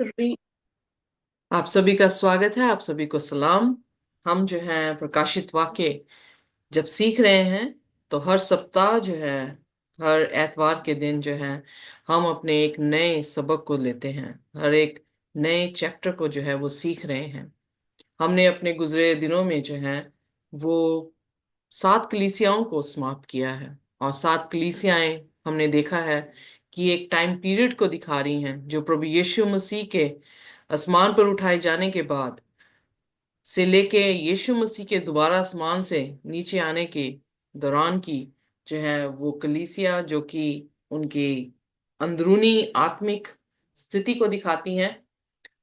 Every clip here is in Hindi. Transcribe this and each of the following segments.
री- आप सभी का स्वागत है। आप सभी को सलाम। हम जो है प्रकाशित वाक्य जब सीख रहे हैं तो हर सप्ताह जो है, हर एतवार के दिन जो है, हम अपने एक नए सबक को लेते हैं। हर एक नए चैप्टर को जो है वो सीख रहे हैं। हमने अपने गुजरे दिनों में जो है वो 7 कलीसियाओं को समाप्त किया है। और 7 कलीसियाएं हमने देखा है कि एक टाइम पीरियड को दिखा रही हैं जो प्रभु यीशु मसीह के आसमान पर उठाए जाने के बाद से लेके यीशु मसीह के दोबारा आसमान से नीचे आने के दौरान की जो है वो कलीसिया, जो कि उनकी अंदरूनी आत्मिक स्थिति को दिखाती हैं।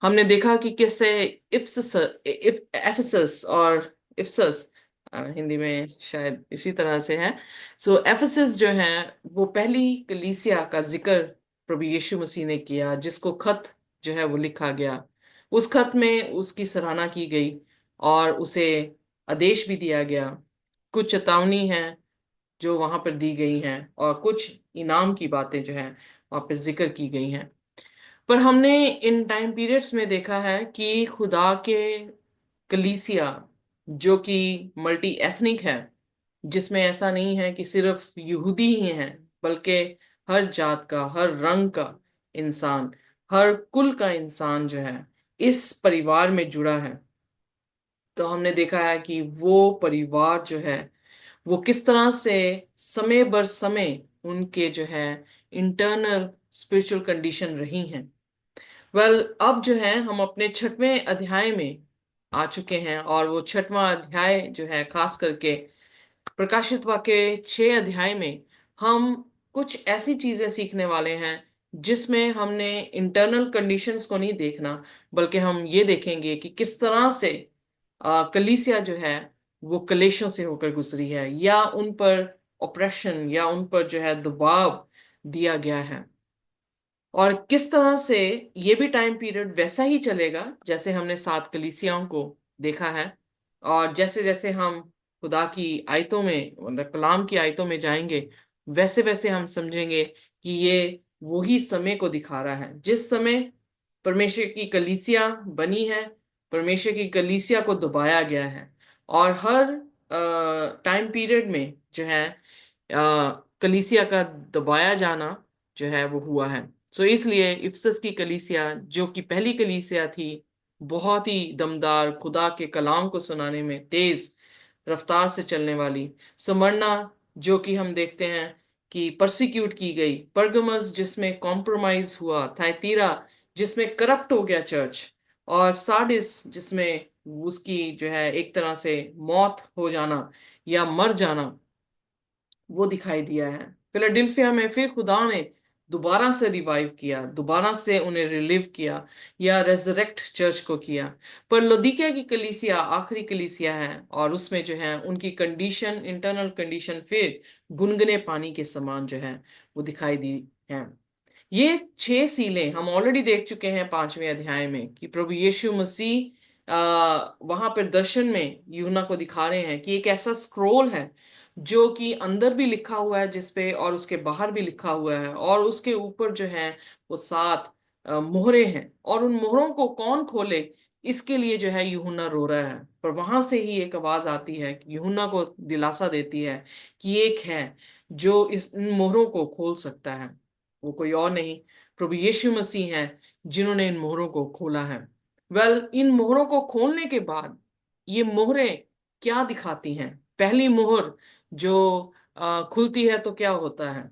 हमने देखा कि कैसे एफिसस और इफसस, हिंदी में शायद इसी तरह से है। सो एफिसस जो है वो पहली कलीसिया का जिक्र प्रभु यीशु मसीह ने किया, जिसको खत जो है वो लिखा गया। उस खत में उसकी सराहना की गई और उसे आदेश भी दिया गया। कुछ चेतावनी है जो वहां पर दी गई हैं और कुछ इनाम की बातें जो है वहां पर जिक्र की गई हैं। पर हमने इन टाइम पीरियड्स में देखा है कि खुदा के कलीसिया जो कि मल्टी एथनिक है, जिसमें ऐसा नहीं है कि सिर्फ यहूदी ही हैं, बल्कि हर जात का, हर रंग का इंसान, हर कुल का इंसान जो है इस परिवार में जुड़ा है। तो हमने देखा है कि वो परिवार जो है वो किस तरह से समय बर समय उनके जो है इंटरनल स्पिरिचुअल कंडीशन रही हैं। अब जो है हम अपने 6वें अध्याय में आ चुके हैं, और वो 6वां अध्याय जो है खास करके प्रकाशित वाक्य 6 अध्याय में हम कुछ ऐसी चीजें सीखने वाले हैं जिसमें हमने इंटरनल कंडीशंस को नहीं देखना, बल्कि हम ये देखेंगे कि किस तरह से कलीसिया जो है वो कलेशों से होकर गुजरी है, या उन पर ऑपरेशन, या उन पर जो है दबाव दिया गया है। और किस तरह से ये भी टाइम पीरियड वैसा ही चलेगा जैसे हमने 7 कलीसियाओं को देखा है। और जैसे जैसे हम खुदा की आयतों में, मतलब कलाम की आयतों में जाएंगे, वैसे वैसे हम समझेंगे कि ये वही समय को दिखा रहा है जिस समय परमेश्वर की कलीसिया बनी है, परमेश्वर की कलीसिया को दबाया गया है। और हर टाइम पीरियड में जो है कलीसिया का दबाया जाना जो है वो हुआ है। सो इसलिए इफसस की कलीसिया, जो कि पहली कलीसिया थी, बहुत ही दमदार, खुदा के कलाम को सुनाने में तेज रफ्तार से चलने वाली। समरना, जो कि हम देखते हैं कि परसिक्यूट की गई। परगमस, जिसमें कॉम्प्रोमाइज हुआ। थाइतीरा, जिसमें करप्ट हो गया चर्च। और सार्डिस, जिसमें उसकी जो है एक तरह से मौत हो जाना या मर जाना, वो दिखाई दिया है। फिलाडेल्फिया में फिर खुदा ने दोबारा से रिवाइव किया, दोबारा से उन्हें रिलीव किया, या रेजरेक्ट चर्च को किया। पर लौदीकिया की कलीसिया आखिरी कलीसिया है, और उसमें जो है उनकी कंडीशन, इंटरनल कंडीशन फिर गुनगुने पानी के समान जो है वो दिखाई दी है। ये 6 सीलें हम ऑलरेडी देख चुके हैं 5वें अध्याय में, कि प्रभु यीशु मसीह वहां पर दर्शन में यूहन्ना को दिखा रहे हैं कि एक ऐसा स्क्रोल है जो कि अंदर भी लिखा हुआ है जिसपे, और उसके बाहर भी लिखा हुआ है, और उसके ऊपर जो है वो 7 मोहरे हैं, और उन मोहरों को कौन खोले, इसके लिए जो है यूहन्ना रो रहा है। पर वहां से ही एक आवाज आती है कि यूहन्ना को दिलासा देती है कि एक है जो इस इन मोहरों को खोल सकता है। वो कोई और नहीं, प्रभु यीशु मसीह हैं, जिन्होंने इन मोहरों को खोला है। इन मोहरों को खोलने के बाद ये मोहरें क्या दिखाती हैं? पहली मोहर जो खुलती है तो क्या होता है?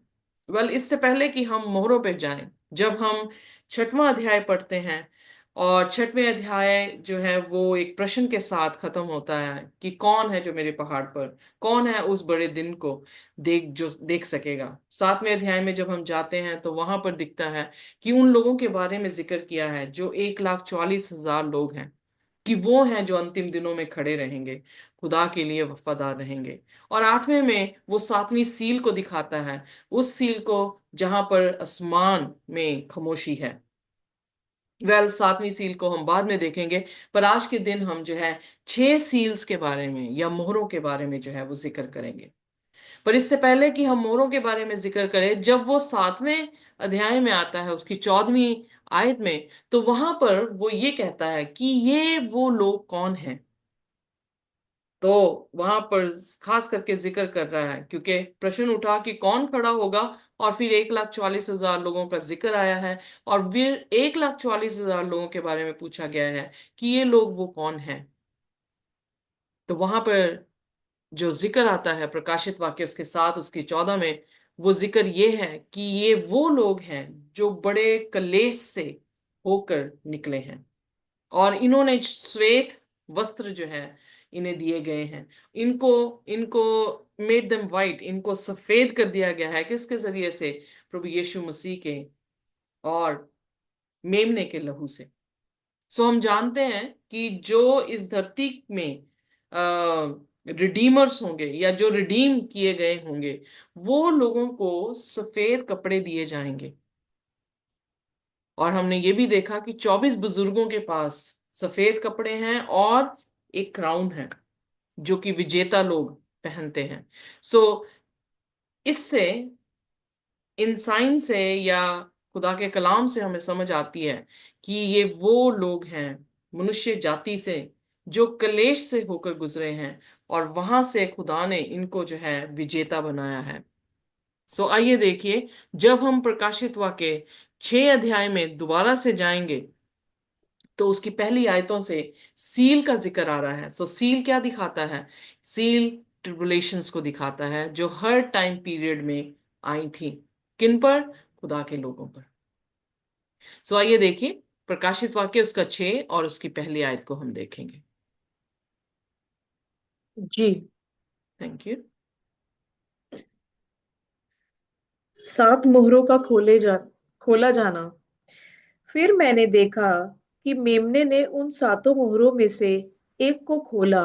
इससे पहले कि हम मोहरों पे जाएं, जब हम 6वां अध्याय पढ़ते हैं, और 6वें अध्याय जो है वो एक प्रश्न के साथ खत्म होता है कि कौन है जो मेरे पहाड़ पर, कौन है उस बड़े दिन को जो देख सकेगा। 7वें अध्याय में जब हम जाते हैं तो वहां पर दिखता है कि उन लोगों के बारे में जिक्र किया है जो 1,44,000 लोग हैं, कि वो हैं जो अंतिम दिनों में खड़े रहेंगे, खुदा के लिए वफादार रहेंगे। और 8वें में वो 7वीं सील को दिखाता है, उस सील को जहां पर आसमान में खामोशी है। 7वीं सील को हम बाद में देखेंगे, पर आज के दिन हम जो है 6 सील्स के बारे में या मोहरों के बारे में जो है वो जिक्र करेंगे। पर इससे पहले कि हम मोहरों के बारे में जिक्र करें, जब वो 7वें अध्याय में आता है, उसकी 14वीं आयत में, तो वहां पर वो ये कहता है कि ये वो लोग कौन हैं। तो वहां पर खास करके जिक्र कर रहा है, क्योंकि प्रश्न उठा कि कौन खड़ा होगा, और फिर 1,44,000 लोगों का जिक्र आया है, और फिर 1,44,000 लोगों के बारे में पूछा गया है कि ये लोग वो कौन हैं। तो वहां पर जो जिक्र आता है प्रकाशित वाक्य उसके 7 उसकी 14 में, वो जिक्र ये है कि ये वो लोग हैं जो बड़े कलेश से होकर निकले हैं, और इन्होंने श्वेत वस्त्र जो है इन्हें दिए गए हैं। इनको इनको मेड देम वाइट, इनको सफेद कर दिया गया है, किसके जरिए से? प्रभु यीशु मसीह के और मेमने के लहू से। सो हम जानते हैं कि जो इस धरती में रिडीमर्स होंगे, या जो रिडीम किए गए होंगे, वो लोगों को सफेद कपड़े दिए जाएंगे। और हमने ये भी देखा कि 24 बुजुर्गों के पास सफेद कपड़े हैं और एक क्राउन है जो कि विजेता लोग पहनते हैं। सो इससे, इन साइन से या खुदा के कलाम से हमें समझ आती है कि ये वो लोग हैं मनुष्य जाति से जो क्लेश से होकर गुजरे हैं, और वहां से खुदा ने इनको जो है विजेता बनाया है। सो आइए देखिए, जब हम प्रकाशित वाक्य 6 अध्याय में दोबारा से जाएंगे, तो उसकी पहली आयतों से सील का जिक्र आ रहा है। सो सील क्या दिखाता है? सील ट्रिबुलेशंस को दिखाता है जो हर टाइम पीरियड में आई थी। किन पर? खुदा के लोगों पर। सो आइए देखिए, प्रकाशित वाक्य उसका 6 और उसकी पहली आयत को हम देखेंगे। जी। Thank you. 7 मोहरों का खोला जाना। फिर मैंने देखा कि मेमने ने उन 7 मोहरों में से एक को खोला,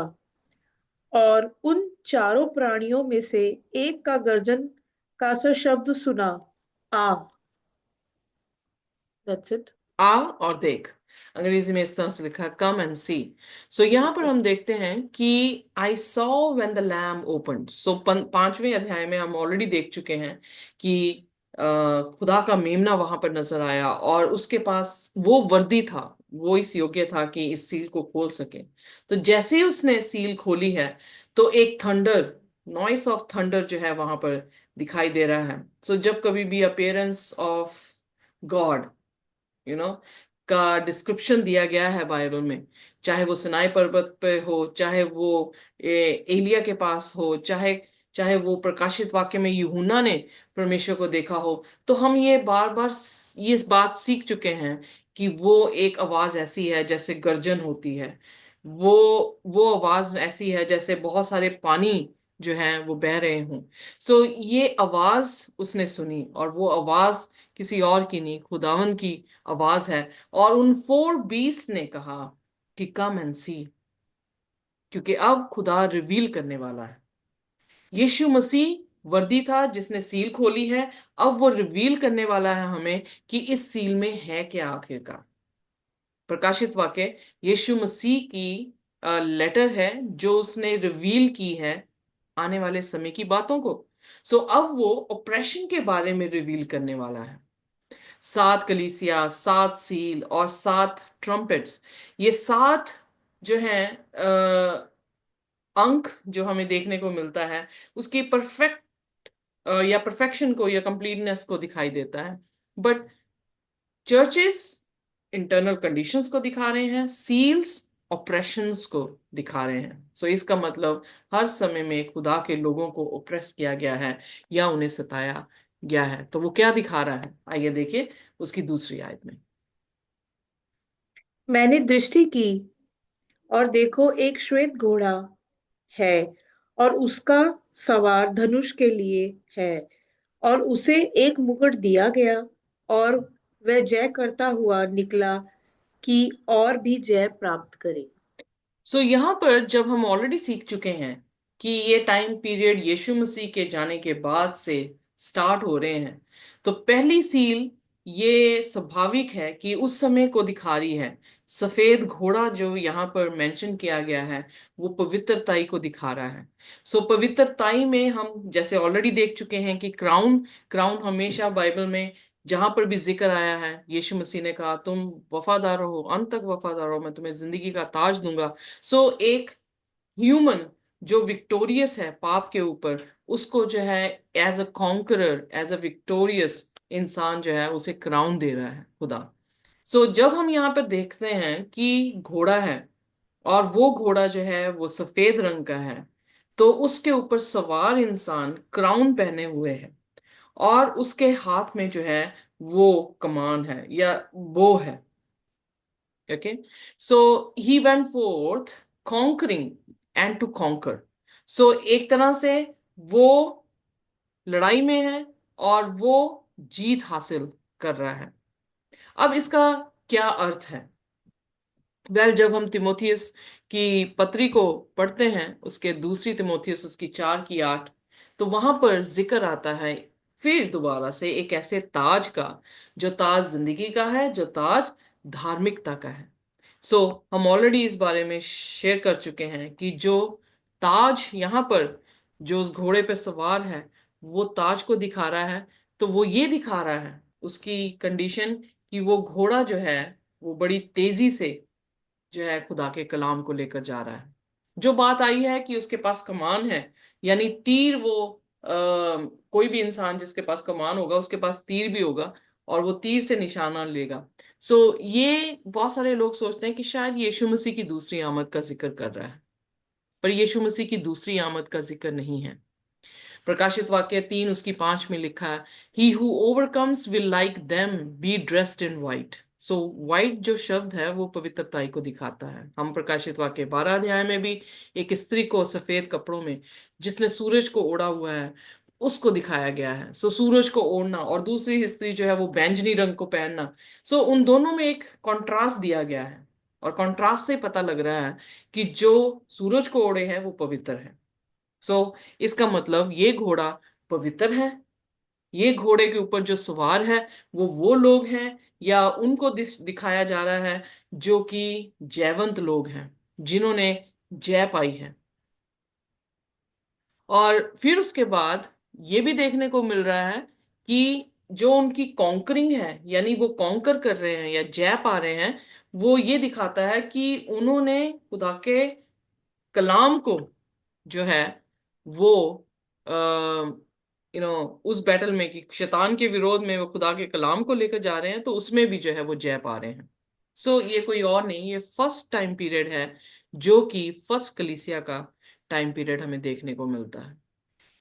और उन चारों प्राणियों में से एक का गर्जन का सा शब्द सुना, आ। That's it. आ और देख, अंग्रेजी में इस तरह से लिखा, कम एंड सी। सो यहां पर हम देखते हैं कि I saw when the lamb open. So 5वें अध्याय में हम ऑलरेडी देख चुके हैं कि खुदा का मेमना वहां पर नजर आया, और उसके पास वो वर्दी था, वो इस योग्य था कि इस सील को खोल सके। तो जैसे ही उसने सील खोली है, तो एक थंडर, नॉइस ऑफ थंडर जो है वहां पर दिखाई दे रहा है। सो जब कभी भी अपेयरेंस ऑफ गॉड, का डिस्क्रिप्शन दिया गया है बाइबल में, चाहे वो सिनाई पर्वत पे हो, चाहे वो एलिया के पास हो, चाहे चाहे वो प्रकाशित वाक्य में यूहन्ना ने परमेश्वर को देखा हो, तो हम ये बार बार ये इस बात सीख चुके हैं कि वो एक आवाज ऐसी है जैसे गर्जन होती है। वो आवाज ऐसी है जैसे बहुत सारे पानी जो है वो बह रहे हों। सो ये आवाज उसने सुनी, और वो आवाज किसी और की नहीं, खुदावन की आवाज है। और उन 4 बीस्ट ने कहा कि कम एंड सी, क्योंकि अब खुदा रिवील करने वाला है। यीशु मसीह वर्दी था जिसने सील खोली है, अब वो रिवील करने वाला है हमें कि इस सील में है क्या आखिरकार। प्रकाशित वाक्य यीशु मसीह की लेटर है जो उसने रिवील की है आने वाले समय की बातों को। सो अब वो ऑपरेशन के बारे में रिवील करने वाला है। 7 कलीसिया, 7 सील और 7 ट्रम्पेट्स, ये 7 जो है अंक जो हमें देखने को मिलता है, उसकी परफेक्ट या परफेक्शन को या कंप्लीटनेस को दिखाई देता है। बट चर्चेस इंटरनल कंडीशंस को दिखा रहे हैं, सील्स ऑपरेशंस को दिखा रहे हैं। सो इसका मतलब हर समय में खुदा के लोगों को ओप्रेस किया गया है या उन्हें सताया गया है। तो वो क्या दिखा रहा है? आइए देखिए उसकी दूसरी आयत में। मैंने दृष्टि की, और देखो एक श्वेत घोड़ा है, और उसका सवार धनुष के लिए है, और उसे एक मुकुट दिया गया, और वह जय करता हुआ निकला कि और भी जय प्राप्त करे। सो यहाँ पर जब हम ऑलरेडी सीख चुके हैं कि ये टाइम पीरियड यीशु मसीह के जाने के बाद से स्टार्ट हो रहे हैं, तो पहली सील ये स्वाभाविक है कि उस समय को दिखा रही है। सफेद घोड़ा जो यहाँ पर मेंशन किया गया है, वो पवित्रताई को दिखा रहा है। सो पवित्रताई में हम जैसे ऑलरेडी देख चुके हैं कि क्राउन क्राउन हमेशा बाइबल में जहां पर भी जिक्र आया है, यीशु मसीह ने कहा तुम वफादार रहो, अंत तक वफादार रहो, मैं तुम्हें जिंदगी का ताज दूंगा। सो एक ह्यूमन जो विक्टोरियस है पाप के ऊपर, उसको जो है as a conqueror, as a victorious इंसान जो है उसे क्राउन दे रहा है खुदा। सो जब हम यहाँ पर देखते हैं कि घोड़ा है और वो घोड़ा जो है वो सफेद रंग का है, तो उसके ऊपर सवार इंसान क्राउन पहने हुए है और उसके हाथ में जो है वो कमान है या बो है। Okay, so he went forth conquering and to conquer. So एक तरह से वो लड़ाई में है और वो जीत हासिल कर रहा है। अब इसका क्या अर्थ है? जब हम तिमोथियस की पत्री को पढ़ते हैं, उसके दूसरी तिमोथियस उसकी 4 की 8, तो वहां पर जिक्र आता है फिर दोबारा से एक ऐसे ताज का, जो ताज जिंदगी का है, जो ताज धार्मिकता का है। सो हम ऑलरेडी इस बारे में शेयर कर चुके हैं कि जो ताज यहाँ पर जो उस घोड़े पे सवार है, वो ताज को दिखा रहा है। तो वो ये दिखा रहा है उसकी कंडीशन कि वो घोड़ा जो है वो बड़ी तेजी से जो है खुदा के कलाम को लेकर जा रहा है। जो बात आई है कि उसके पास कमान है, यानी तीर, वो कोई भी इंसान जिसके पास कमान होगा उसके पास तीर भी होगा और वो तीर से निशाना लेगा। सो ये बहुत सारे लोग सोचते हैं कि शायद यीशु मसीह की दूसरी आमद का जिक्र कर रहा है, पर यीशु मसीह की दूसरी आमद का जिक्र नहीं है। प्रकाशित वाक्य 3 उसकी 5 में लिखा है, he who overcomes will like them be dressed in white. So white जो शब्द है वो पवित्रताई को दिखाता है। हम प्रकाशित वाक्य 12 अध्याय में भी एक स्त्री को सफेद कपड़ों में, जिसने सूरज को ओढ़ा हुआ है, उसको दिखाया गया है। सो सूरज को ओढ़ना और दूसरी स्त्री जो है वो बैंगनी रंग को पहनना, सो उन दोनों में एक कॉन्ट्रास्ट दिया गया है। और कॉन्ट्रास्ट से पता लग रहा है कि जो सूरज को ओढ़े है वो पवित्र है। सो इसका मतलब ये घोड़ा पवित्र है। ये घोड़े के ऊपर जो सवार है वो लोग हैं, या उनको दिखाया जा रहा है जो कि जयवंत लोग हैं, जिन्होंने जय पाई है। और फिर उसके बाद ये भी देखने को मिल रहा है कि जो उनकी कॉन्करिंग है, यानी वो कॉन्कर कर रहे हैं या जय पा रहे हैं, वो ये दिखाता है कि उन्होंने खुदा के कलाम को जो है वो उस बैटल में, कि शैतान के विरोध में वो खुदा के कलाम को लेकर जा रहे हैं, तो उसमें भी जो है वो जय पा रहे हैं। सो ये कोई और नहीं, ये फर्स्ट टाइम पीरियड है, जो कि फर्स्ट कलीसिया का टाइम पीरियड हमें देखने को मिलता है।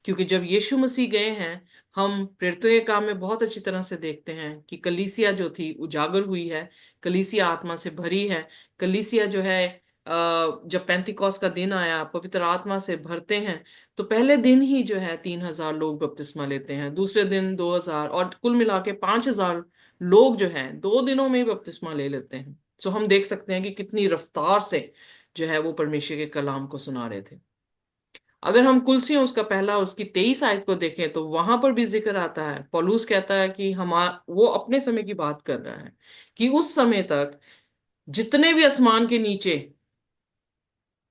क्योंकि जब यीशु मसीह गए हैं, हम प्रेरितों के काम में बहुत अच्छी तरह से देखते हैं कि कलीसिया जो थी उजागर हुई है, कलीसिया आत्मा से भरी है। कलीसिया जो है जब पेंतिकोस का दिन आया, पवित्र आत्मा से भरते हैं, तो पहले दिन ही जो है 3,000 लोग बपतिस्मा लेते हैं, दूसरे दिन 2,000, और कुल मिला के 5,000 लोग जो हैं 2 दिनों में ही बपतिस्मा ले लेते हैं। सो हम देख सकते हैं कि कितनी रफ्तार से जो है वो परमेश्वर के कलाम को सुना रहे थे। अगर हम कुलसियों उसका पहला उसकी 23 आयत को देखें, तो वहां पर भी जिक्र आता है, पौलुस कहता है कि हम वो अपने समय की बात कर रहा है कि उस समय तक जितने भी आसमान के नीचे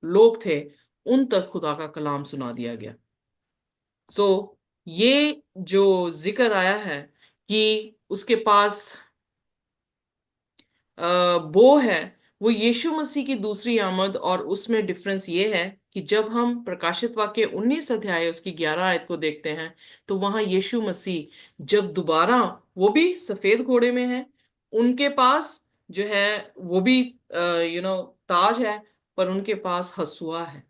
लोग थे, उन तक खुदा का कलाम सुना दिया गया। सो ये जो जिक्र आया है कि उसके पास वो है, वो यीशु मसीह की दूसरी आमद। और उसमें डिफरेंस ये है कि जब हम प्रकाशित वाक्य 19 अध्याय उसकी 11 आयत को देखते हैं, तो वहां यीशु मसीह जब दोबारा, वो भी सफेद घोड़े में है, उनके पास जो है वो भी ताज है, पर उनके पास हसुआ है।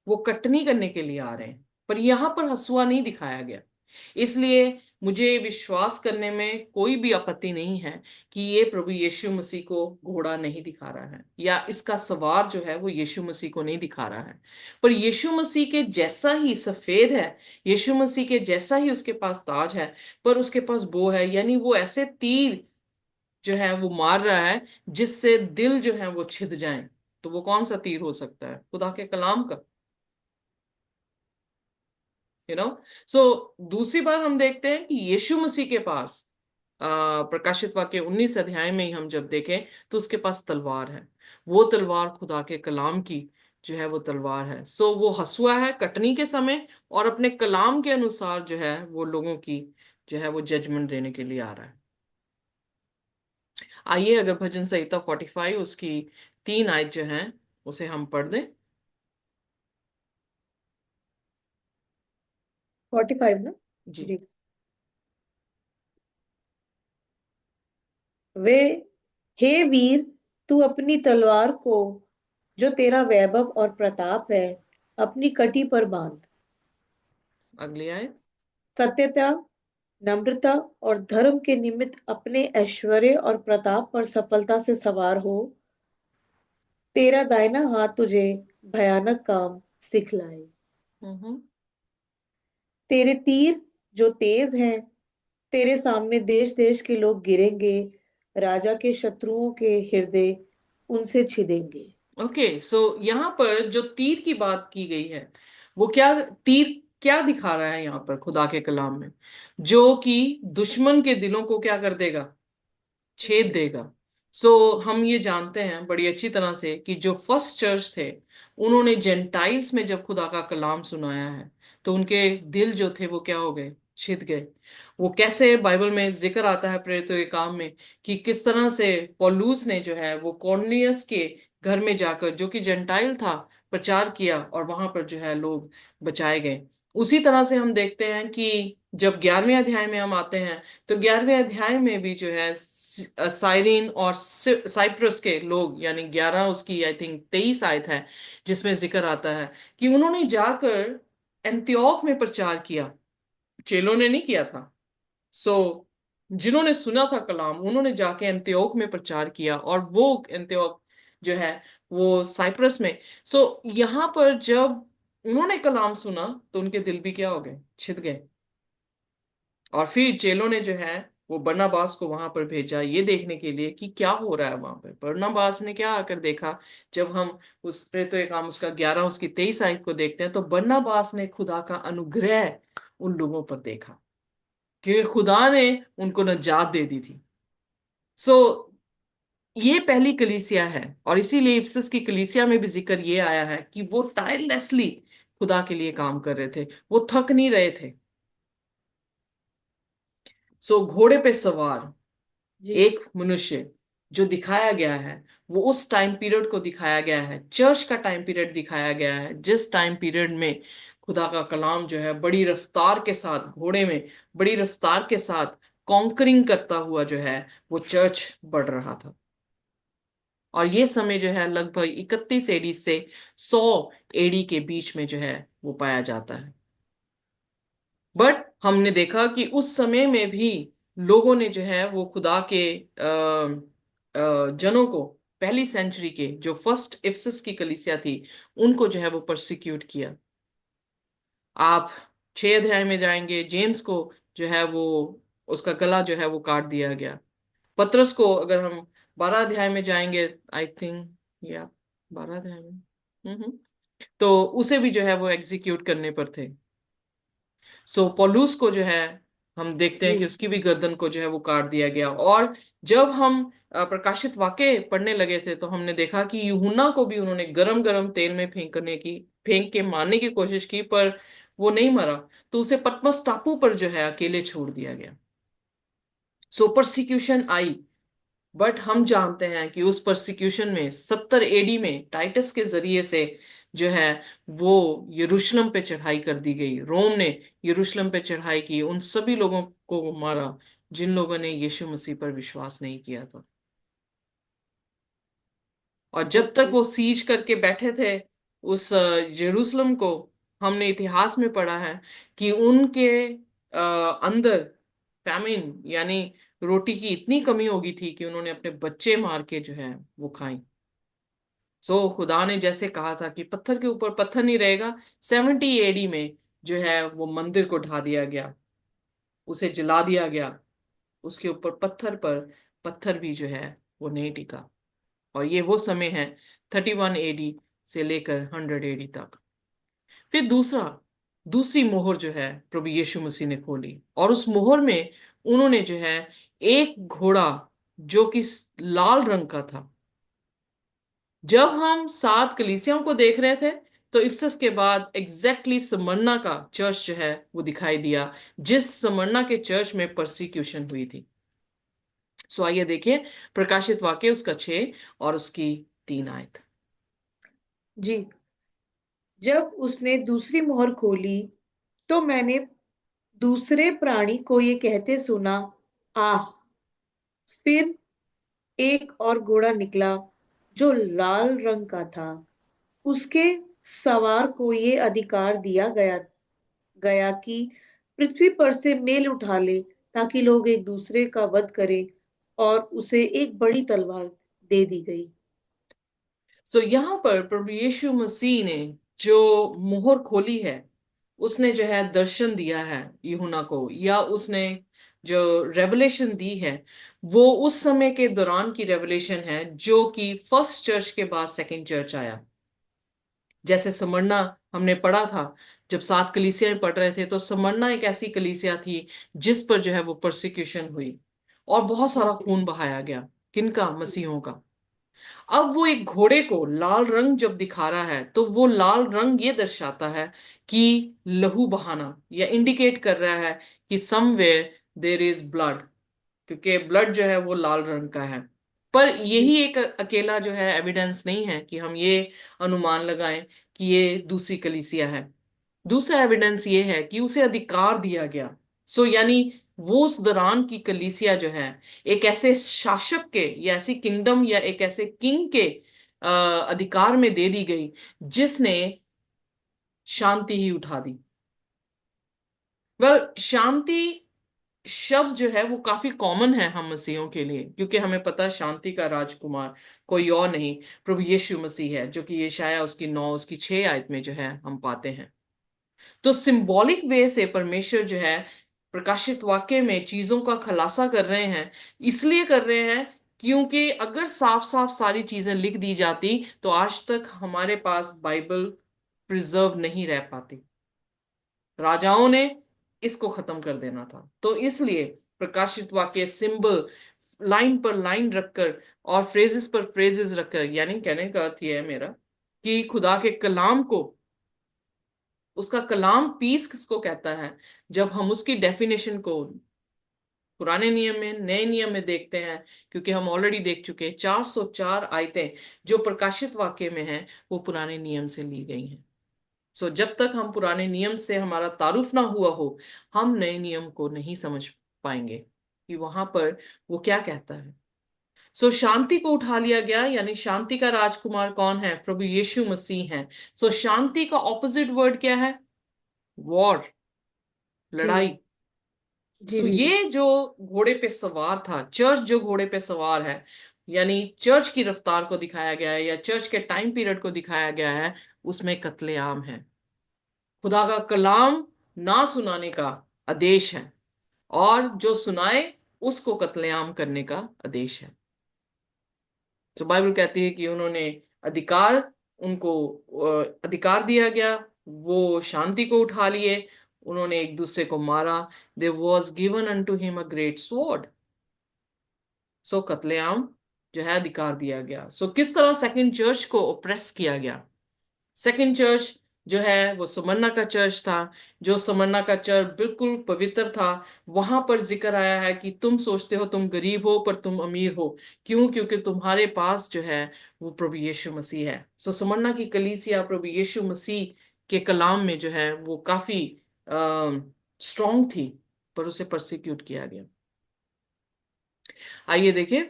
वो कटनी करने के लिए आ रहे हैं, पर यहां पर हसुआ नहीं दिखाया गया। इसलिए मुझे विश्वास करने में कोई भी आपत्ति नहीं है कि ये प्रभु यीशु मसीह को घोड़ा नहीं दिखा रहा है, या इसका सवार जो है वो यीशु मसीह को नहीं दिखा रहा है, पर यीशु मसीह के जैसा ही सफेद है, यीशु मसीह के जैसा ही उसके पास ताज है, पर उसके पास बो है, यानी वो ऐसे तीर जो है वो मार रहा है जिससे दिल जो है वो छिद जाए। तो वो कौन सा तीर हो सकता है? खुदा के कलाम का। यू नो सो दूसरी बार हम देखते हैं कि यीशु मसीह के पास प्रकाशित वाक्य 19 अध्याय में ही हम जब देखें, तो उसके पास तलवार है। वो तलवार खुदा के कलाम की जो है वो तलवार है। वो हंसुआ है कटनी के समय, और अपने कलाम के अनुसार जो है वो लोगों की जो है वो जजमेंट देने के लिए आ रहा है। आइए अगर भजन संहिता 45 उसकी 3 आयत जो हैं उसे हम पढ़ दें। 45 ना? जी। जी। वे हे वीर, तू अपनी तलवार को, जो तेरा वैभव और प्रताप है, अपनी कटी पर बांध। अगली आयत। सत्यता, नम्रता और धर्म के निमित्त अपने ऐश्वर्य और प्रताप पर सफलता से सवार हो। तेरा दाहिना हाथ तुझे भयानक काम सिखलाए। हम्म। तेरे तीर जो तेज हैं, तेरे सामने देश देश के लोग गिरेंगे, राजा के शत्रुओं के हृदय उनसे छिदेंगे। ओके, सो यहाँ पर जो तीर की बात की गई है, वो क्या तीर क्या दिखा रहा है यहाँ पर खुदा के कलाम में, जो कि दुश्मन के दिलों को क्या कर देगा, छेद देगा। हम ये जानते हैं बड़ी अच्छी तरह से कि जो फर्स्ट चर्च थे, उन्होंने जेंटाइल्स में जब खुदा का कलाम सुनाया है, तो उनके दिल जो थे वो क्या हो गए, छिद गए। वो कैसे बाइबल में जिक्र आता है प्रेरितों के काम में, कि किस तरह से पौलुस ने जो है वो कॉर्निलियस के घर में जाकर, जो कि जेंटाइल था, प्रचार किया और वहां पर जो है लोग बचाए गए। उसी तरह से हम देखते हैं कि जब 11वें अध्याय में हम आते हैं, तो 11वें अध्याय में भी जो है साइरिन और साइप्रस के लोग, यानी 11 उसकी आई थिंक 23 आयत है, जिसमें जिक्र आता है कि उन्होंने जाकर एंतियोक में प्रचार किया। चेलों ने नहीं किया था। सो जिन्होंने सुना था कलाम, उन्होंने जाके एंतियोक में प्रचार किया, और वो एंतियोक जो है वो साइप्रस में। यहाँ पर जब उन्होंने कलाम सुना, तो उनके दिल भी क्या हो गए, छिद गए। और फिर चेलों ने जो है वो बरनबास को वहां पर भेजा, ये देखने के लिए कि क्या हो रहा है वहां पर। बरनबास ने क्या आकर देखा, जब हम उस प्रेरितों के काम उसका 11 उसकी 23 आयत को देखते हैं, तो बरनबास ने खुदा का अनुग्रह उन लोगों पर देखा, क्योंकि खुदा ने उनको नजात दे दी थी। सो ये पहली कलीसिया है, और इसीलिए इफिसस की कलीसिया में भी जिक्र ये आया है कि वो टायरलेसली खुदा के लिए काम कर रहे थे, वो थक नहीं रहे थे। घोड़े पे सवार जी। एक मनुष्य जो दिखाया गया है, वो उस टाइम पीरियड को दिखाया गया है, चर्च का टाइम पीरियड दिखाया गया है, जिस टाइम पीरियड में खुदा का कलाम जो है बड़ी रफ्तार के साथ, घोड़े में बड़ी रफ्तार के साथ कॉन्करिंग करता हुआ जो है वो चर्च बढ़ रहा था। और ये समय जो है लगभग 31 एडी से 100 एडी के बीच में जो है वो पाया जाता है। बट हमने देखा कि उस समय में भी लोगों ने जो है वो खुदा के जनों को, पहली सेंचुरी के जो फर्स्ट इफिसस की कलीसिया थी, उनको जो है वो परसिक्यूट किया। आप 6 अध्याय में जाएंगे, जेम्स को जो है वो उसका गला जो है वो काट दिया गया। पतरस को अगर हम 12 अध्याय में जाएंगे, आई थिंक, या 12 अध्याय में, तो उसे भी जो है वो एग्जीक्यूट करने पर थे। पौलुस को जो है हम देखते हैं जी। कि उसकी भी गर्दन को जो है वो काट दिया गया। और जब हम प्रकाशित वाक्य पढ़ने लगे थे, तो हमने देखा कि यूहन्ना को भी उन्होंने गरम गरम तेल में फेंक के मारने की कोशिश की, पर वो नहीं मरा, तो उसे पतमस टापू पर जो है अकेले छोड़ दिया गया। Persecution I. बट हम जानते हैं कि उस परसिक्यूशन में 70 एडी में टाइटस के जरिए से जो है वो यरूशलेम पे चढ़ाई कर दी गई। रोम ने यरूशलेम पे चढ़ाई की, उन सभी लोगों को मारा जिन लोगों ने यीशु मसीह पर विश्वास नहीं किया था। और जब तक ओके। वो सीज करके बैठे थे उस यरूशलेम को, हमने इतिहास में पढ़ा है कि उनके अंदर फैमिन, यानी रोटी की इतनी कमी हो गई थी कि उन्होंने अपने बच्चे मार के जो है वो खाई। खुदा ने जैसे कहा था कि पत्थर के ऊपर पत्थर नहीं रहेगा, 70 एडी में जो है वो मंदिर को ढा दिया गया, उसे जला दिया गया। उसके ऊपर पत्थर पर पत्थर भी जो है वो नहीं टिका। और ये वो समय है 31 एडी से लेकर 100 एडी तक। फिर दूसरी मोहर जो है प्रभु यीशु मसीह ने खोली, और उस मोहर में उन्होंने जो है एक घोड़ा जो कि लाल रंग का था। जब हम 7 कलीसियाओं को देख रहे थे, तो इफ्सस के बाद एग्जैक्टली स्मरना का चर्च जो है वो दिखाई दिया, जिस स्मरना के चर्च में परसिक्यूशन हुई थी। सो आइए देखिए प्रकाशित वाक्य उसका 6 और उसकी 3 आयत। जी। जब उसने दूसरी मोहर खोली तो मैंने दूसरे प्राणी को ये कहते सुना, आह। फिर एक और घोड़ा निकला जो लाल रंग का था। उसके सवार को ये अधिकार दिया गया गया कि पृथ्वी पर से मेल उठा ले, ताकि लोग एक दूसरे का वध करें, और उसे एक बड़ी तलवार दे दी गई। सो यहां पर प्रभु यीशु मसीह ने जो मोहर खोली है, उसने जो है दर्शन दिया है यूहन्ना को, या उसने जो रेवलेशन दी है, वो उस समय के दौरान की रेवलेशन है जो कि फर्स्ट चर्च के बाद सेकंड चर्च आया। जैसे समरना हमने पढ़ा था, जब 7 कलीसियाएं पढ़ रहे थे, तो समरना एक ऐसी कलीसिया थी जिस पर जो है वो परसिक्यूशन हुई और बहुत जी सारा जी खून बहाया गया। किनका? जी मसीहों का। अब वो एक घोड़े को लाल रंग जब दिखा रहा है, तो वो लाल रंग ये दर्शाता है कि लहू बहाना, या इंडिकेट कर रहा है कि समवेयर देर इज ब्लड, क्योंकि ब्लड जो है वो लाल रंग का है। पर जी यही एक अकेला जो है एविडेंस नहीं है कि हम ये अनुमान लगाएं कि ये दूसरी कलीसिया है। दूसरा एविडेंस ये है कि उसे अधिकार दिया गया। सो यानी वो उस दौरान की कलीसिया जो है एक ऐसे शासक के, या ऐसी किंगडम, या एक ऐसे किंग के अधिकार में दे दी गई जिसने शांति ही उठा दी। वह शांति शब्द जो है वो काफी कॉमन है हम मसीहों के लिए, क्योंकि हमें पता है शांति का राजकुमार कोई और नहीं, प्रभु यीशु मसीह है, जो कि यशायाह उसकी 9 उसकी 6 आयत में जो है हम पाते हैं। तो सिंबॉलिक वे से परमेश्वर जो है प्रकाशित वाक्य में चीजों का खुलासा कर रहे हैं। इसलिए कर रहे हैं क्योंकि अगर साफ साफ सारी चीजें लिख दी जाती तो आज तक हमारे पास बाइबल प्रिजर्व नहीं रह पाती। राजाओं ने इसको खत्म कर देना था। तो इसलिए प्रकाशित वाक्य सिंबल लाइन पर लाइन रखकर और फ्रेजेस पर फ्रेजेस रखकर, यानी कहने का अर्थ यह है मेरा कि खुदा के कलाम को, उसका कलाम पीस किसको कहता है, जब हम उसकी डेफिनेशन को पुराने नियम में नए नियम में देखते हैं, क्योंकि हम ऑलरेडी देख चुके हैं 404 आयतें जो प्रकाशित वाक्य में हैं वो पुराने नियम से ली गई हैं। सो जब तक हम पुराने नियम से हमारा तारुफ ना हुआ हो, हम नए नियम को नहीं समझ पाएंगे कि वहां पर वो क्या कहता है। सो शांति को उठा लिया गया, यानी शांति का राजकुमार कौन है? प्रभु यीशु मसीह है। सो शांति का ऑपोजिट वर्ड क्या है? वॉर, जी लड़ाई। जी सो जी जी ये जो घोड़े पे सवार था, चर्च जो घोड़े पे सवार है, यानी चर्च की रफ्तार को दिखाया गया है या चर्च के टाइम पीरियड को दिखाया गया है, उसमें कत्लेआम है। खुदा का कलाम ना सुनाने का आदेश है, और जो सुनाए उसको कत्लेआम करने का आदेश है। तो बाइबल कहती है कि उन्होंने अधिकार, उनको अधिकार दिया गया, वो शांति को उठा लिए, उन्होंने एक दूसरे को मारा। There was given unto him a great sword. So कत्लेआम जो है अधिकार दिया गया। सो किस तरह सेकंड चर्च को ओप्रेस किया गया? सेकंड चर्च जो है वो समरना का चर्च था। जो समरना का चर्च बिल्कुल पवित्र था, वहां पर जिक्र आया है कि तुम सोचते हो तुम गरीब हो पर तुम अमीर हो। क्यों? क्योंकि तुम्हारे पास जो है वो प्रभु यीशु मसीह है। सो समरना की कलीसिया प्रभु यीशु मसीह के कलाम में जो है वो काफी स्ट्रांग थी, पर उसे परसिक्यूट किया गया। आइए देखिए।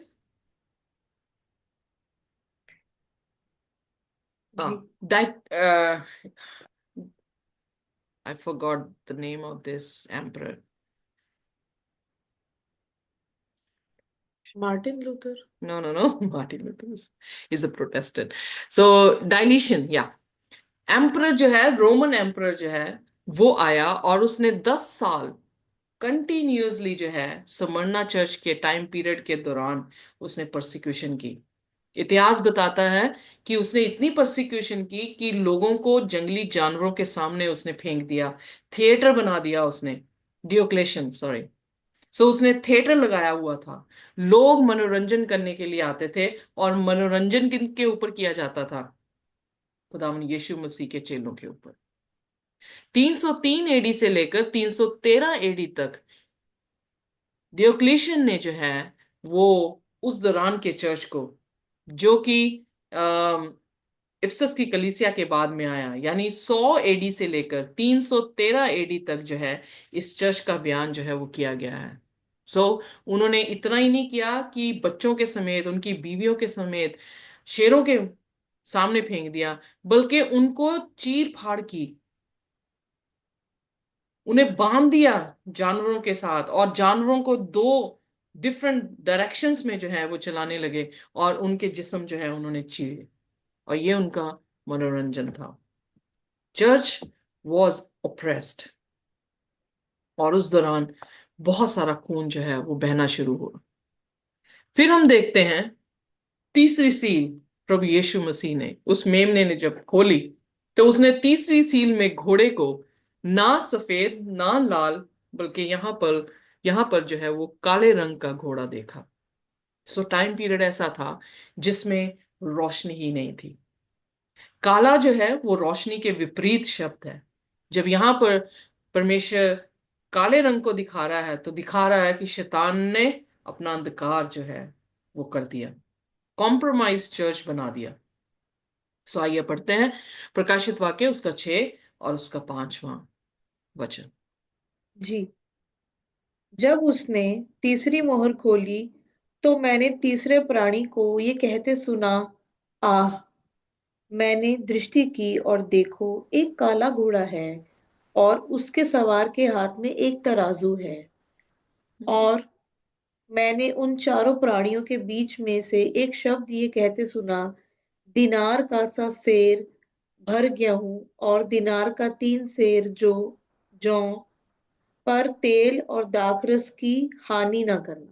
जी। That I forgot the name of this emperor. Martin Luther. No, no, no. Martin Luther is a Protestant. So Diocletian, yeah. Emperor जो है, रोमन एम्परर जो है, वो आया और उसने 10 साल कंटिन्यूअसली जो है स्मरना चर्च के टाइम पीरियड के दौरान उसने परसिक्यूशन की। इतिहास बताता है कि उसने इतनी परसिक्यूशन की कि लोगों को जंगली जानवरों के सामने उसने फेंक दिया, थिएटर बना दिया उसने। डियोक्लेशियन, सॉरी। सो उसने थिएटर लगाया हुआ था। लोग मनोरंजन करने के लिए आते थे, और मनोरंजन किन के ऊपर किया जाता था? खुदावन यीशु मसीह के चेलों के ऊपर। 303 एडी से लेकर 313 एडी तक डियोक्लेशियन ने जो है वो उस दौरान के चर्च को, जो कि इफसस की कलीसिया के बाद में आया, यानी 100 एडी से लेकर 313 एडी तक जो है इस चर्च का बयान जो है वो किया गया है। सो उन्होंने इतना ही नहीं किया कि बच्चों के समेत, उनकी बीवियों के समेत शेरों के सामने फेंक दिया, बल्कि उनको चीर फाड़ की, उन्हें बांध दिया जानवरों के साथ, और जानवरों को दो डिफरेंट डायरेक्शंस में जो है वो चलाने लगे, और उनके जिस्म जो है उन्होंने चीरे, और ये उनका मनोरंजन था। चर्च वॉज ओप्रेस्ड, और उस दौरान बहुत सारा खून जो है वो बहना शुरू हुआ। फिर हम देखते हैं तीसरी सील प्रभु यीशु मसीह ने, उस मेमने ने जब खोली, तो उसने तीसरी सील में घोड़े को ना सफेद ना लाल, बल्कि यहां पर जो है वो काले रंग का घोड़ा देखा। सो टाइम पीरियड ऐसा था जिसमें रोशनी ही नहीं थी। काला जो है वो रोशनी के विपरीत शब्द है। जब यहां पर परमेश्वर काले रंग को दिखा रहा है, तो दिखा रहा है कि शैतान ने अपना अंधकार जो है वो कर दिया, कॉम्प्रोमाइज चर्च बना दिया। सो आइए पढ़ते हैं प्रकाशित वाक्य उसका 6 और उसका 5वां वचन। जी। जब उसने तीसरी मोहर खोली तो मैंने तीसरे प्राणी को ये कहते सुना, आह! मैंने दृष्टि की और देखो, एक काला घोड़ा है और उसके सवार के हाथ में एक तराजू है। और मैंने उन चारों प्राणियों के बीच में से एक शब्द ये कहते सुना, दिनार का सा सेर भर गेहूं और दिनार का 3 सेर जौ पर तेल और दाखरस की हानि ना करना।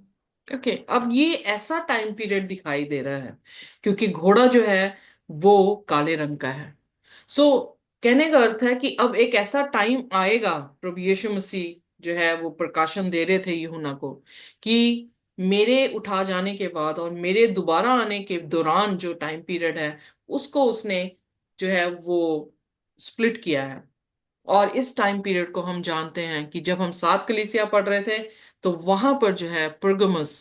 ओके, अब ये ऐसा टाइम पीरियड दिखाई दे रहा है क्योंकि घोड़ा जो है वो काले रंग का है। सो कहने का अर्थ है कि अब एक ऐसा टाइम आएगा, प्रभु यीशु मसीह जो है वो प्रकाशन दे रहे थे यूहन्ना को, कि मेरे उठा जाने के बाद और मेरे दोबारा आने के दौरान जो टाइम पीरियड है, उसको उसने जो है वो स्प्लिट किया है। और इस टाइम पीरियड को हम जानते हैं कि जब हम सात कलीसिया पढ़ रहे थे, तो वहां पर जो है परगमस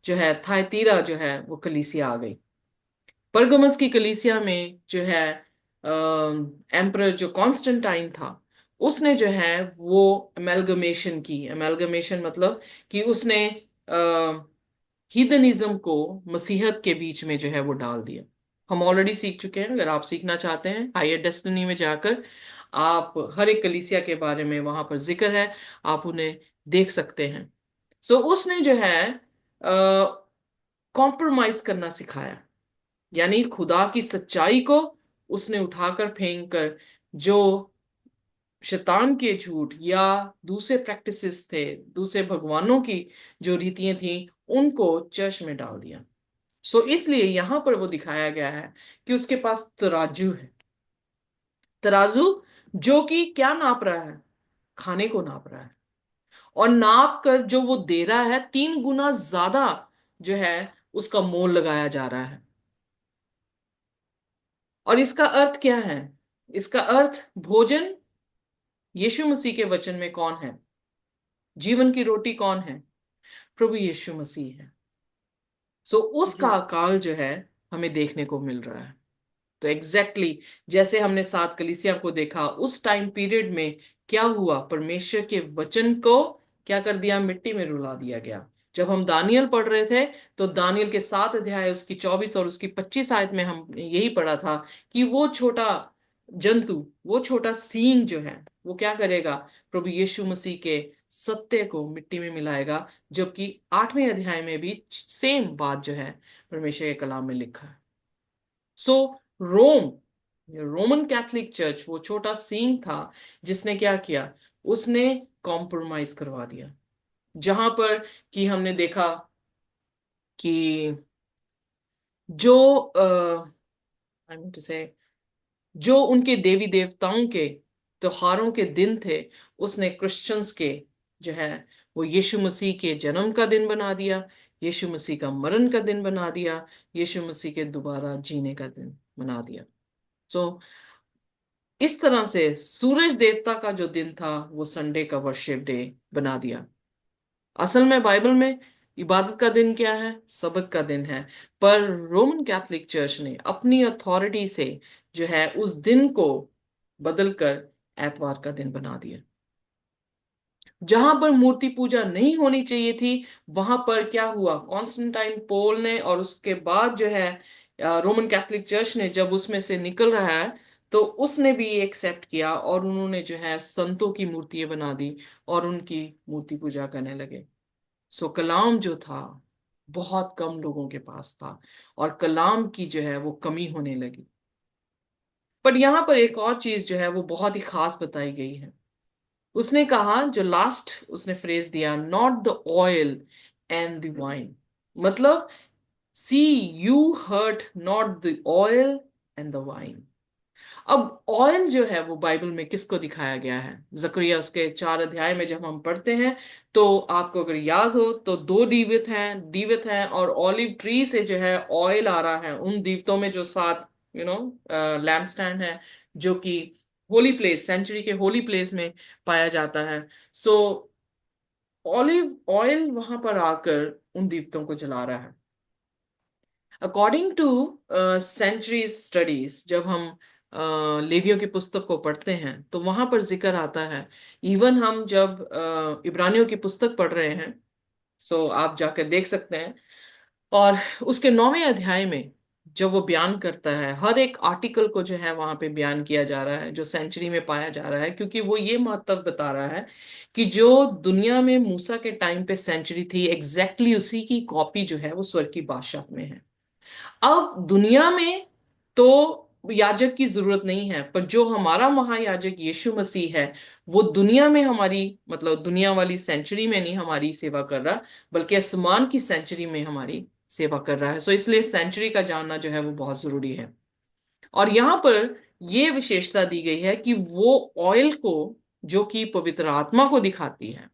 जो है, थायतीरा जो है वो कलीसिया आ गई। परगमस की कलीसिया में जो है एम्परर जो कॉन्स्टेंटाइन था, उसने जो है वो अमेलगमेशन की। अमेलगमेशन मतलब कि उसने हीदनिज्म को मसीहत के बीच में जो है वो डाल दिया। हम ऑलरेडी सीख चुके हैं। अगर आप सीखना चाहते हैं हायर डेस्टिनी में जाकर, आप हर एक कलीसिया के बारे में वहां पर जिक्र है, आप उन्हें देख सकते हैं। सो उसने जो है कॉम्प्रोमाइज करना सिखाया, यानी खुदा की सच्चाई को उसने उठाकर फेंक कर, जो शैतान के झूठ या दूसरे प्रैक्टिसेस थे, दूसरे भगवानों की जो रीतियां थी, उनको चर्च में डाल दिया। सो इसलिए यहां पर वो दिखाया गया है कि उसके पास तराजू है। तराजू जो कि क्या नाप रहा है? खाने को नाप रहा है, और नाप कर जो वो दे रहा है 3 गुना ज्यादा जो है उसका मोल लगाया जा रहा है। और इसका अर्थ क्या है? इसका अर्थ भोजन यीशु मसीह के वचन में कौन है? जीवन की रोटी कौन है? प्रभु यीशु मसीह है। सो उसका जी। अकाल जो है हमें देखने को मिल रहा है। तो एग्जैक्टली जैसे हमने सात कलीसिया को देखा, उस टाइम पीरियड में क्या हुआ? परमेश्वर के वचन को क्या कर दिया? मिट्टी में रुला दिया गया। जब हम दानियल पढ़ रहे थे, तो दानियल के 7 अध्याय उसकी 24 और उसकी 25 आयत में हम यही पढ़ा था कि वो छोटा जंतु, वो छोटा सींग जो है, वो क्या करेगा? प्रभु यीशु मसीह के सत्य को मिट्टी में मिलाएगा। जबकि 8वें अध्याय में भी सेम बात जो है परमेश्वर के कलाम में लिखा है। सो रोम, रोमन कैथोलिक चर्च वो छोटा सींग था जिसने क्या किया? उसने कॉम्प्रोमाइज करवा दिया। जहां पर कि हमने देखा कि जो आई मीन टू से, जो उनके देवी देवताओं के त्योहारों के दिन थे, उसने क्रिश्चियंस के जो है वो यीशु मसीह के जन्म का दिन बना दिया, यीशु मसीह का मरण का दिन बना दिया, यीशु मसीह के दोबारा जीने का दिन बना दिया। सो इस तरह से सूरज देवता का जो दिन था वो संडे का वर्शिप डे बना दिया। असल में बाइबल में इबादत का दिन क्या है? सबत का दिन है। पर रोमन कैथोलिक चर्च ने अपनी अथॉरिटी से जो है उस दिन को बदलकर एतवार का दिन बना दिया। जहां पर मूर्ति पूजा नहीं होनी चाहिए थी, वहां पर क्या हुआ? कॉन्स्टेंटाइन पोल ने और उसके बाद जो है रोमन कैथोलिक चर्च ने जब उसमें से निकल रहा है, तो उसने भी एक्सेप्ट किया और उन्होंने जो है संतों की मूर्तियां बना दी और उनकी मूर्ति पूजा करने लगे। सो कलाम जो था बहुत कम लोगों के पास था और कलाम की जो है वो कमी होने लगी। पर यहां पर एक और चीज जो है वो बहुत ही खास बताई गई है। उसने कहा, जो लास्ट उसने फ्रेज दिया, not the oil and the wine. मतलब see you hurt not the oil and the wine. अब ऑयल जो है वो बाइबल में किसको दिखाया गया है? जकरिया उसके 4 अध्याय में जब हम पढ़ते हैं, तो आपको अगर याद हो तो 2 दीवत हैं और ऑलिव ट्री से जो है ऑयल आ रहा है। उन दीवतों में जो 7 लैम्प स्टैंड है, जो कि होली प्लेस, सेंचुरी के होली प्लेस में पाया जाता है। सो ऑलिव ऑयल वहां पर आकर उन दीवतों को जला रहा है। अकॉर्डिंग टू सेंचुरी स्टडीज, जब हम लेवियों की पुस्तक को पढ़ते हैं तो वहां पर जिक्र आता है। इवन हम जब इब्रानियों की पुस्तक पढ़ रहे हैं, सो आप जाकर देख सकते हैं। और उसके 9वें अध्याय में जब वो बयान करता है, हर एक आर्टिकल को जो है वहां पे बयान किया जा रहा है जो सेंचुरी में पाया जा रहा है, क्योंकि वो ये महत्व बता रहा है कि जो दुनिया में मूसा के टाइम पे सेंचुरी थी, एग्जैक्टली उसी की कॉपी जो है वो स्वर्ग की बादशाह में है। अब दुनिया में तो याजक की जरूरत नहीं है, पर जो हमारा महायाजक यीशु मसीह है, वो दुनिया में हमारी, मतलब दुनिया वाली सेंचुरी में नहीं हमारी सेवा कर रहा, बल्कि आसमान की सेंचुरी में हमारी सेवा कर रहा है। सो इसलिए सेंचुरी का जानना जो है वो बहुत जरूरी है। और यहां पर ये विशेषता दी गई है कि वो ऑयल को, जो कि पवित्र आत्मा को दिखाती है।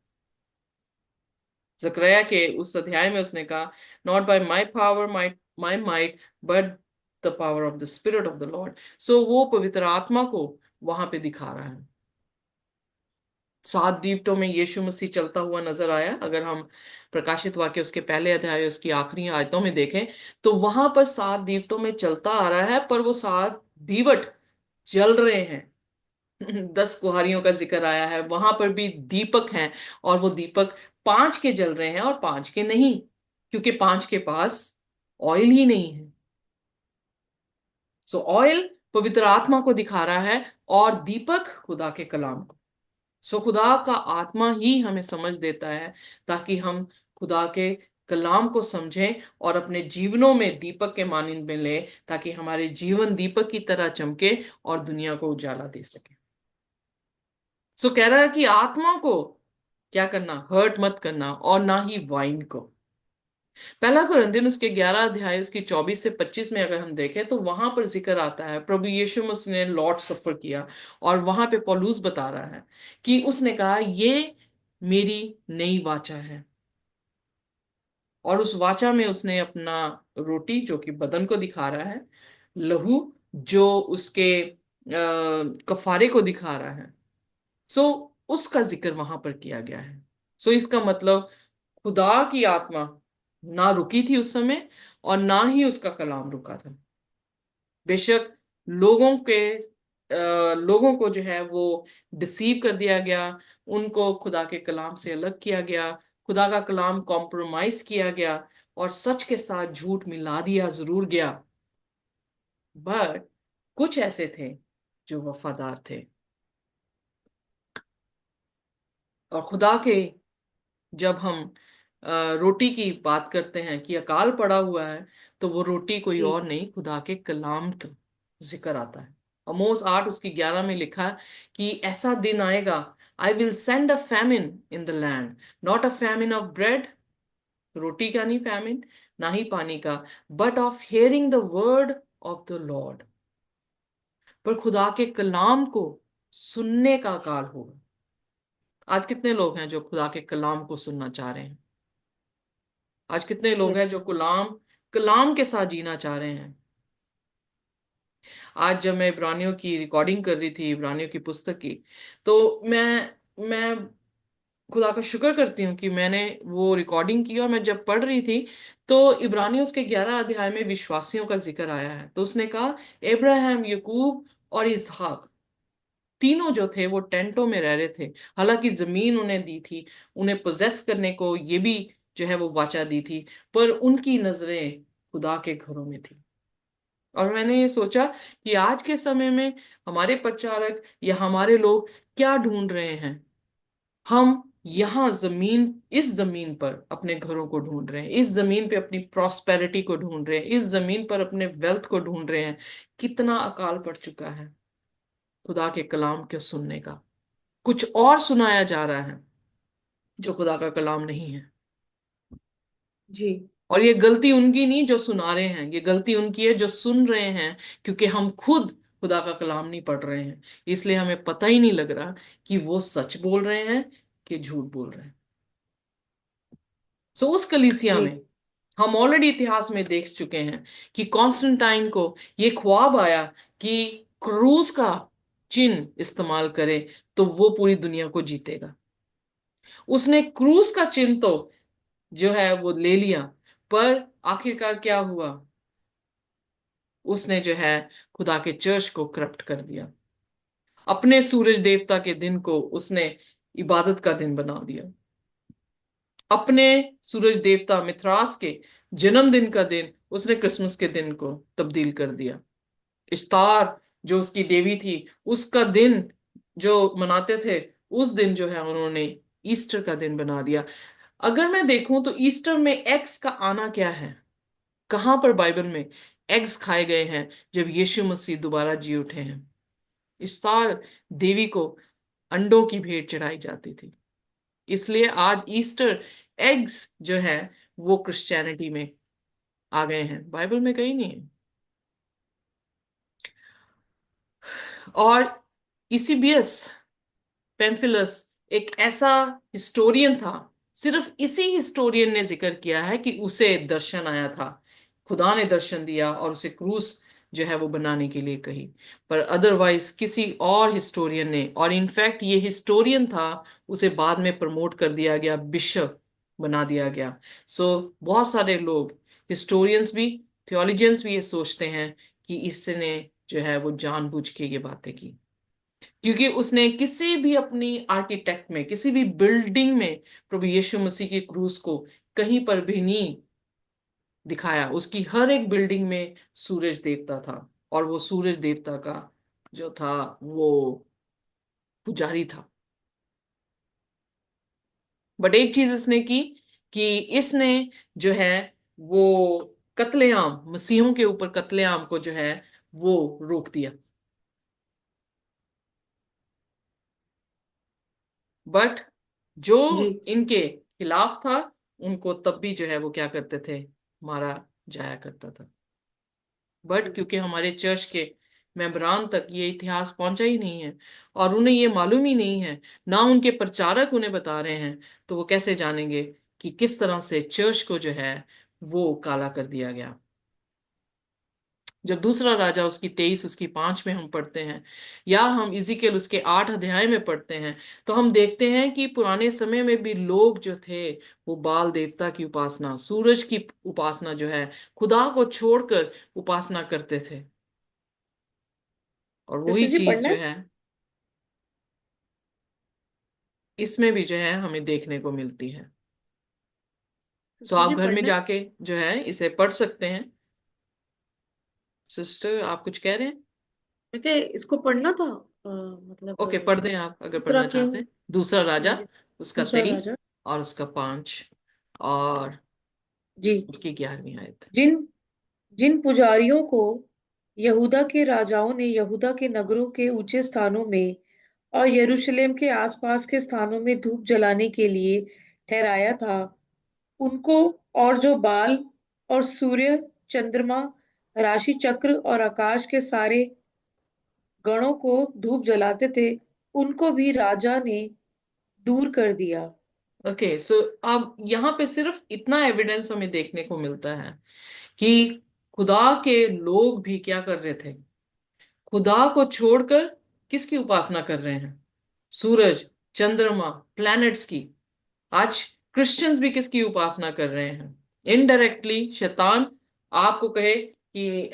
जकरया के उस अध्याय में उसने कहा, not by my power, my might, but the power of the spirit of the Lord. So वो पवित्र आत्मा को वहां पे दिखा रहा है। 7 दीवटों में यीशु मसीह चलता हुआ नजर आया। अगर हम प्रकाशित वाक्य उसके पहले अध्याय उसकी आखिरी आयतों में देखें, तो वहां पर 7 दीवटों में चलता आ रहा है, पर वो 7 दीवट जल रहे हैं। 10 कुहारियों का जिक्र आया है, वहां पर भी दीपक हैं, और वो दीपक 5 के जल रहे हैं और 5 के नहीं, क्योंकि 5 के पास ऑयल ही नहीं है। सो ऑयल पवित्र आत्मा को दिखा रहा है और दीपक खुदा के कलाम को। सो खुदा का आत्मा ही हमें समझ देता है, ताकि हम खुदा के कलाम को समझें और अपने जीवनों में दीपक के मानिंद में लें, ताकि हमारे जीवन दीपक की तरह चमके और दुनिया को उजाला दे सके। सो कह रहा है कि आत्मा को क्या करना? हर्ट मत करना, और ना ही वाइन को। 1 कुरिन्थियन उसके 11 अध्याय उसकी 24 से 25 में अगर हम देखें, तो वहां पर जिक्र आता है प्रभु यीशु मसीह ने लॉर्ड सफर किया, और वहां पे पौलुस बता रहा है कि उसने कहा, ये मेरी नई वाचा है। और उस वाचा में उसने अपना रोटी, जो कि बदन को दिखा रहा है, लहू जो उसके कफारे को दिखा रहा है, सो उसका जिक्र वहां पर किया गया है। सो इसका मतलब खुदा की आत्मा ना रुकी थी उस समय, और ना ही उसका कलाम रुका था। बेशक लोगों को जो है वो डिसीव कर दिया गया, उनको खुदा के कलाम से अलग किया गया, खुदा का कलाम कॉम्प्रोमाइज किया गया, और सच के साथ झूठ मिला दिया जरूर गया। बट कुछ ऐसे थे जो वफादार थे। और खुदा के, जब हम रोटी की बात करते हैं कि अकाल पड़ा हुआ है, तो वो रोटी कोई जी। और नहीं, खुदा के कलाम का जिक्र आता है। अमोस 8 उसकी 11 में लिखा कि ऐसा दिन आएगा, I will send a famine in the land, not a famine of bread, रोटी का नहीं फैमिन, ना ही पानी का, but of hearing the word of the Lord. पर खुदा के कलाम को सुनने का काल होगा। आज कितने लोग हैं जो खुदा के कलाम को सुनना चाह रहे हैं? आज कितने लोग हैं जो यस। कलाम कलाम के साथ जीना चाह रहे हैं? आज जब मैं इब्रानियों की रिकॉर्डिंग कर रही थी, इब्रानियों की पुस्तक की, तो मैं खुदा का शुक्र करती हूँ कि मैंने वो रिकॉर्डिंग की, और मैं जब पढ़ रही थी तो इब्रानियों के 11 अध्याय में विश्वासियों का जिक्र आया है। तो उसने कहा, अब्राहम, यकूब और इसहाक, तीनों जो थे वो टेंटों में रह रहे थे। हालांकि जमीन उन्हें दी थी, उन्हें पोजेस करने को ये भी जो है वो वाचा दी थी, पर उनकी नजरें खुदा के घरों में थी। और मैंने ये सोचा कि आज के समय में हमारे प्रचारक या हमारे लोग क्या ढूंढ रहे हैं। हम यहाँ जमीन, इस जमीन पर अपने घरों को ढूंढ रहे हैं, इस जमीन पे अपनी प्रॉस्पेरिटी को ढूंढ रहे हैं, इस जमीन पर अपने वेल्थ को ढूंढ रहे हैं। कितना अकाल पड़ चुका है खुदा के कलाम के सुनने का। कुछ और सुनाया जा रहा है जो खुदा का कलाम नहीं है। जी। और ये गलती उनकी नहीं जो सुना रहे हैं, ये गलती उनकी है जो सुन रहे हैं, क्योंकि हम खुद खुदा का कलाम नहीं पढ़ रहे हैं। इसलिए हमें पता ही नहीं लग रहा कि वो सच बोल रहे हैं कि झूठ बोल रहे हैं। सो उस कलीसिया जी। में हम ऑलरेडी इतिहास में देख चुके हैं कि कॉन्स्टेंटाइन को ये ख्वाब आया कि क्रूस का चिन्ह इस्तेमाल करे तो वो पूरी दुनिया को जीतेगा। उसने क्रूस का चिन्ह तो जो है वो ले लिया, पर आखिरकार क्या हुआ? उसने जो है खुदा के चर्च को करप्ट कर दिया। अपने सूरज देवता के दिन को उसने इबादत का दिन बना दिया। अपने सूरज देवता मिथरास के जन्मदिन का दिन उसने क्रिसमस के दिन को तब्दील कर दिया। इश्तार जो उसकी देवी थी, उसका दिन जो मनाते थे, उस दिन जो है उन्होंने ईस्टर का दिन बना दिया। अगर मैं देखूं तो ईस्टर में एग्स का आना क्या है? कहां पर बाइबल में एग्स खाए गए हैं जब यीशु मसीह दोबारा जी उठे हैं? इस्तार देवी को अंडों की भेंट चढ़ाई जाती थी। इसलिए आज ईस्टर एग्स जो है वो क्रिश्चियनिटी में आ गए हैं, बाइबल में कहीं नहीं है। और इसीबियस पेम्फिलस एक ऐसा हिस्टोरियन था, सिर्फ इसी हिस्टोरियन ने जिक्र किया है कि उसे दर्शन आया था, खुदा ने दर्शन दिया और उसे क्रूस जो है वो बनाने के लिए कही। पर अदरवाइज किसी और हिस्टोरियन ने, और इनफैक्ट ये हिस्टोरियन था, उसे बाद में प्रमोट कर दिया गया, बिशप बना दिया गया। सो बहुत सारे लोग, हिस्टोरियंस भी, थियोलॉजियंस भी ये सोचते हैं कि इसने जो है वो जानबूझ के ये बातें की, क्योंकि उसने किसी भी अपनी आर्किटेक्ट में, किसी भी बिल्डिंग में प्रभु यीशु मसीह की क्रूस को कहीं पर भी नहीं दिखाया। उसकी हर एक बिल्डिंग में सूरज देवता था, और वो सूरज देवता का जो था वो पुजारी था। बट एक चीज इसने की कि इसने जो है वो कत्लेआम, मसीहों के ऊपर कत्लेआम को जो है वो रोक दिया। बट जो जी। इनके खिलाफ था, उनको तब भी जो है वो क्या करते थे, मारा जाया करता था। बट जी। क्योंकि हमारे चर्च के मेंबरान तक ये इतिहास पहुंचा ही नहीं है, और उन्हें ये मालूम ही नहीं है, ना उनके प्रचारक उन्हें बता रहे हैं, तो वो कैसे जानेंगे कि किस तरह से चर्च को जो है वो काला कर दिया गया। जब दूसरा राजा उसकी 23 उसकी 5 में हम पढ़ते हैं, या हम इजिकेल उसके 8 अध्याय में पढ़ते हैं, तो हम देखते हैं कि पुराने समय में भी लोग जो थे वो बाल देवता की उपासना, सूरज की उपासना जो है, खुदा को छोड़कर उपासना करते थे। और वही सिस्टर जी चीज पढ़ना जो है? है इसमें भी जो है हमें देखने को मिलती है। सो सिस्टर जी आप घर में पढ़ना है? जाके जो है इसे पढ़ सकते हैं। सिस्टर, आप कुछ कह रहे हैं? मैं क्या इसको पढ़ना था? मतलब ओके, पढ़ दें आप अगर दूसरा पढ़ना चाहते किंग। हैं। दूसरा हाँ राजा जी। उसका दूसरा 23 राजा। और उसका 5 और जी। उसकी 11वीं आयत। जिन जिन पुजारियों को यहूदा के राजाओं ने यहूदा के नगरों के ऊंचे स्थानों में और यरूशलेम के आसपास के स्थानों में धूप जलाने के लिए ठहराया था, उनको, और जो बाल और सूर्य, चंद्रमा, राशि चक्र और आकाश के सारे गणों को धूप जलाते थे, उनको भी राजा ने दूर कर दिया। ओके, सो अब यहाँ पे सिर्फ इतना एविडेंस हमें देखने को मिलता है कि खुदा के लोग भी क्या कर रहे थे, खुदा को छोड़कर किसकी उपासना कर रहे हैं? सूरज, चंद्रमा, प्लैनेट्स की। आज क्रिश्चियंस भी किसकी उपासना कर रहे हैं? इनडायरेक्टली शैतान आपको कहे कि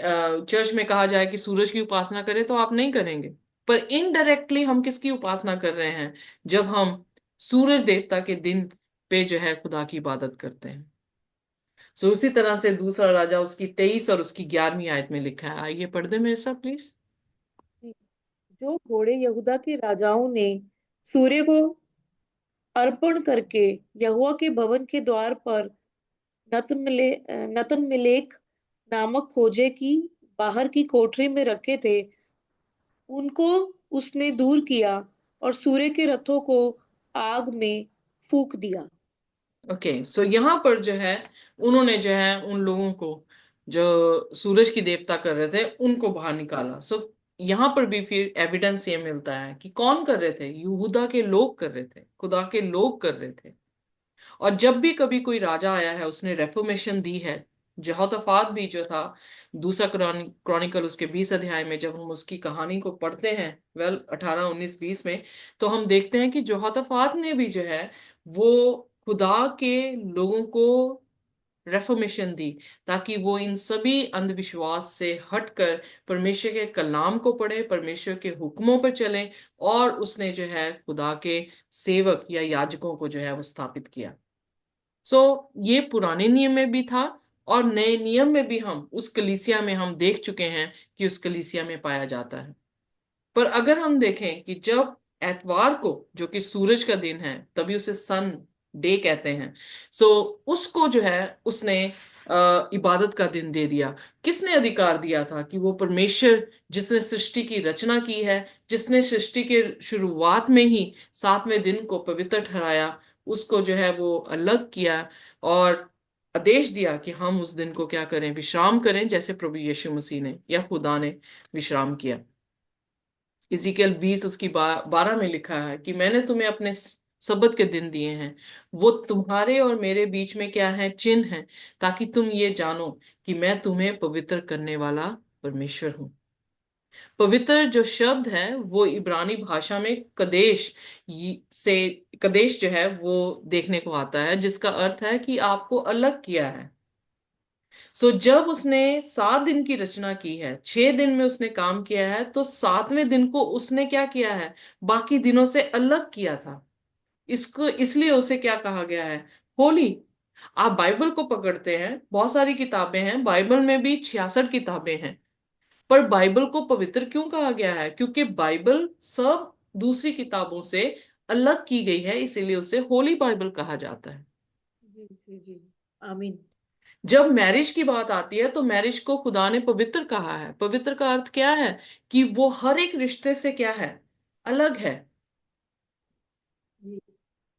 चर्च में कहा जाए कि सूरज की उपासना करें तो आप नहीं करेंगे। पर इनडायरेक्टली हम किसकी उपासना कर रहे हैं जब हम सूरज देवता के दिन पे जो है खुदा की इबादत करते हैं? सो उसी तरह से दूसरा राजा उसकी 23 और उसकी 11वीं आयत में लिखा है। आइए पढ़ दे मेरे साथ प्लीज। जो घोड़े यहूदा के राजाओं ने सूर्य को अर्पण करके यहोवा के भवन के द्वार पर नतनमेलेक नामक खोजे की बाहर की कोठरी में रखे थे, उनको उसने दूर किया और सूर्य के रथों को आग में फूंक दिया। ओके, सो यहाँ पर जो है उन्होंने जो है उन लोगों को जो सूरज की देवता कर रहे थे उनको बाहर निकाला। सो यहाँ पर भी फिर एविडेंस ये मिलता है कि कौन कर रहे थे? यहूदा के लोग कर रहे थे, खुदा के लोग कर रहे थे। और जब भी कभी कोई राजा आया है उसने रेफॉर्मेशन दी है। यहोशापात भी जो था, दूसरा क्रॉनिकल उसके 20 अध्याय में जब हम उसकी कहानी को पढ़ते हैं, 18, 19, 20 में, तो हम देखते हैं कि यहोशापात ने भी जो है वो खुदा के लोगों को रेफॉर्मेशन दी, ताकि वो इन सभी अंधविश्वास से हटकर परमेश्वर के कलाम को पढ़े, परमेश्वर के हुक्मों पर चलें। और उसने जो है खुदा के सेवक या याजकों को जो है वो स्थापित किया। ये पुराने नियम में भी था और नए नियम में भी हम उस कलीसिया में हम देख चुके हैं कि उस कलीसिया में पाया जाता है। पर अगर हम देखें कि जब एतवार को, जो कि सूरज का दिन है, तभी उसे सन डे कहते हैं, सो उसको जो है उसने इबादत का दिन दे दिया। किसने अधिकार दिया था? कि वो परमेश्वर जिसने सृष्टि की रचना की है, जिसने सृष्टि के शुरुआत में ही 7वें दिन को पवित्र ठहराया, उसको जो है वो अलग किया और आदेश दिया कि हम उस दिन को क्या करें? विश्राम करें, जैसे प्रभु यीशु मसीह ने या खुदा ने विश्राम किया। इज़िकियल 20 उसकी 12 में लिखा है कि मैंने तुम्हें अपने सब्बत के दिन दिए हैं, वो तुम्हारे और मेरे बीच में क्या है? चिन्ह है, ताकि तुम ये जानो कि मैं तुम्हें पवित्र करने वाला परमेश्वर हूं। पवित्र जो शब्द है वो इब्रानी भाषा में कदेश से, कदेश जो है वो देखने को आता है, जिसका अर्थ है कि आपको अलग किया है। जब उसने 7 दिन की रचना की है, 6 दिन में उसने काम किया है, तो 7वें दिन को उसने क्या किया है? बाकी दिनों से अलग किया था। इसको इसलिए उसे क्या कहा गया है? होली। आप बाइबल को पकड़ते हैं, बहुत सारी किताबें हैं, बाइबल में भी 66 किताबें हैं। पर बाइबल को पवित्र क्यों कहा गया है? क्योंकि बाइबल सब दूसरी किताबों से अलग की गई है, इसीलिए उसे होली बाइबल कहा जाता है। जी जी जी। आमीन। जब मैरिज की बात आती है तो मैरिज को खुदा ने पवित्र कहा है। पवित्र का अर्थ क्या है? कि वो हर एक रिश्ते से क्या है? अलग है। जी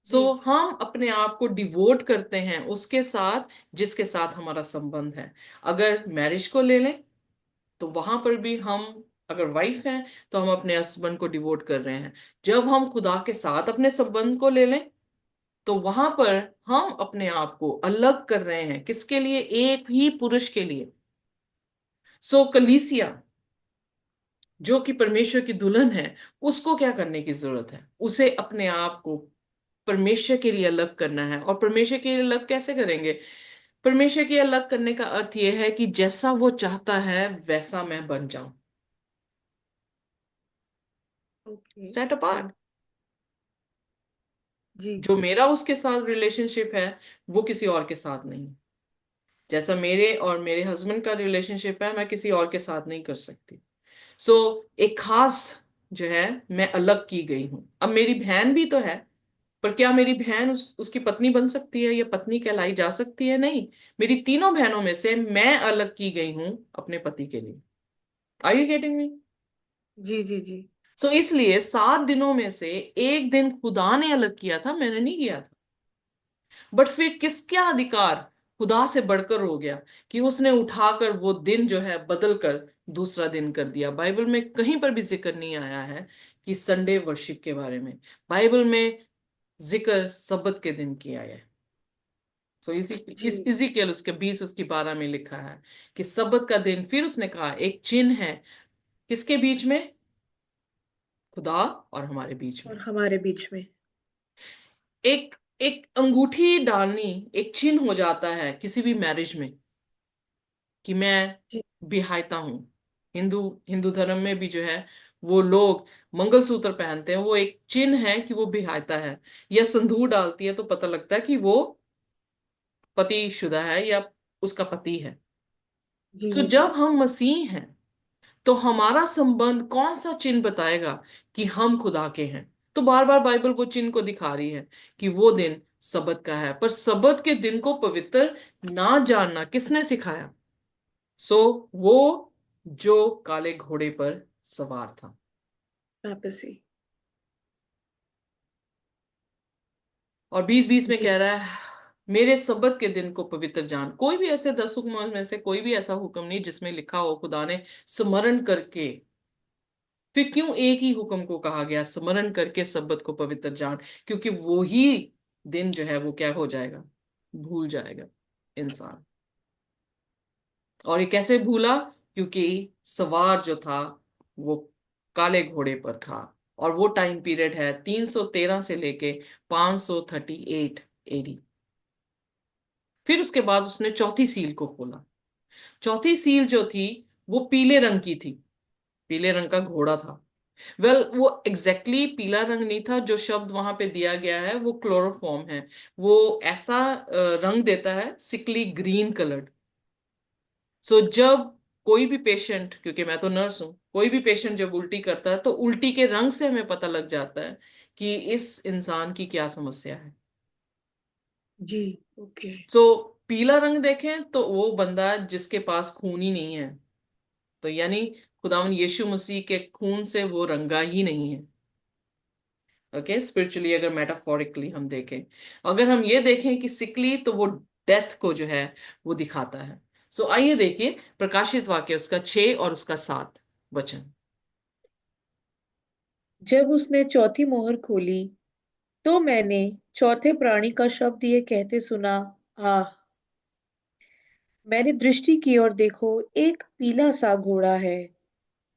सो जी हम अपने आप को डिवोट करते हैं उसके साथ जिसके साथ हमारा संबंध है। अगर मैरिज को ले लें तो वहां पर भी हम, अगर वाइफ हैं तो हम अपने हस्बैंड को डिवोट कर रहे हैं। जब हम खुदा के साथ अपने संबंध को ले लें तो वहां पर हम अपने आप को अलग कर रहे हैं। किसके लिए? एक ही पुरुष के लिए। कलीसिया जो कि परमेश्वर की दुल्हन है, उसको क्या करने की जरूरत है? उसे अपने आप को परमेश्वर के लिए अलग करना है। और परमेश्वर के लिए अलग कैसे करेंगे? परमेश्वर के अलग करने का अर्थ यह है कि जैसा वो चाहता है वैसा मैं बन जाऊं। ओके। Set apart. हाँ। जी जो मेरा उसके साथ रिलेशनशिप है वो किसी और के साथ नहीं। जैसा मेरे और मेरे हस्बैंड का रिलेशनशिप है, मैं किसी और के साथ नहीं कर सकती। सो एक खास जो है, मैं अलग की गई हूं। अब मेरी बहन भी तो है, पर क्या मेरी बहन उसकी पत्नी बन सकती है या पत्नी कहलाई जा सकती है? नहीं। मेरी तीनों बहनों में से मैं अलग की गई हूं अपने पति के लिए। Are you getting me? जी जी जी। इसलिए 7 दिनों में से एक दिन खुदा ने अलग किया था, मैंने नहीं किया था। बट फिर किसका अधिकार खुदा से बढ़कर हो गया कि उसने उठाकर वो दिन जो है बदल कर दूसरा दिन कर दिया? बाइबल में कहीं पर भी जिक्र नहीं आया है कि संडे वर्शिप के बारे में। बाइबल में जिक्र सब्बत के दिन किया है। इसी जी इस इज़ीकियल उसके 20 उसकी 12 में लिखा है कि सब्बत का दिन, फिर उसने कहा, एक चिन्ह है। किसके बीच में? खुदा और हमारे बीच और में। हमारे बीच में। एक एक अंगूठी डालनी एक चिन्ह हो जाता है किसी भी मैरिज में, कि मैं जी। विवाहिता हूं। हिंदू हिंदू धर्म में भी जो है वो लोग मंगलसूत्र पहनते हैं, वो एक चिन्ह है कि वो विवाहिता है। या सिंदूर डालती है तो पता लगता है कि वो पतिशुदा है या उसका पति है। जी सो जी। जब हम मसीह हैं तो हमारा संबंध कौन सा चिन्ह बताएगा कि हम खुदा के हैं? तो बार बार बाइबल वो चिन्ह को दिखा रही है कि वो दिन सबत का है। पर सबत के दिन को पवित्र ना जानना किसने सिखाया? सो वो जो काले घोड़े पर सवार था। वापसी। और 20-20 में जी। कह रहा है मेरे सबत के दिन को पवित्र जान। कोई भी ऐसे 10 हुक्मों में से कोई भी ऐसा हुक्म नहीं जिसमें लिखा हो खुदा ने स्मरण करके। फिर क्यों एक ही हुक्म को कहा गया स्मरण करके सबत को पवित्र जान? क्योंकि वो ही दिन जो है वो क्या हो जाएगा? भूल जाएगा इंसान। और ये कैसे भूला? क्योंकि सवार जो था वो काले घोड़े पर था। और वो टाइम पीरियड है 313 से लेके 538 एडी। फिर उसके बाद उसने चौथी सील को खोला। चौथी सील जो थी वो पीले रंग की थी, पीले रंग का घोड़ा था। वो एग्जैक्टली पीला रंग नहीं था जो शब्द वहां पे दिया गया है, वो क्लोरोफॉर्म है। वो ऐसा रंग देता है सिकली ग्रीन कलर्ड। सो जब कोई भी पेशेंट, क्योंकि मैं तो नर्स हूं, कोई भी पेशेंट जब उल्टी करता है तो उल्टी के रंग से हमें पता लग जाता है कि इस इंसान की क्या समस्या है। जी। ओके। सो पीला रंग देखें तो वो बंदा जिसके पास खून ही नहीं है, तो यानी खुदावन यीशु मसीह के खून से वो रंगा ही नहीं है। ओके, स्पिरिचुअली अगर मेटाफोरिकली हम देखें, अगर हम ये देखें कि सिकली, तो वो डेथ को जो है वो दिखाता है। सो आइए देखिए प्रकाशित वाक्य उसका 6 और उसका 7 वचन। जब उसने चौथी मोहर खोली तो मैंने चौथे प्राणी का शब्द ये कहते सुना, आह। मैंने दृष्टि की और देखो, एक पीला सा घोड़ा है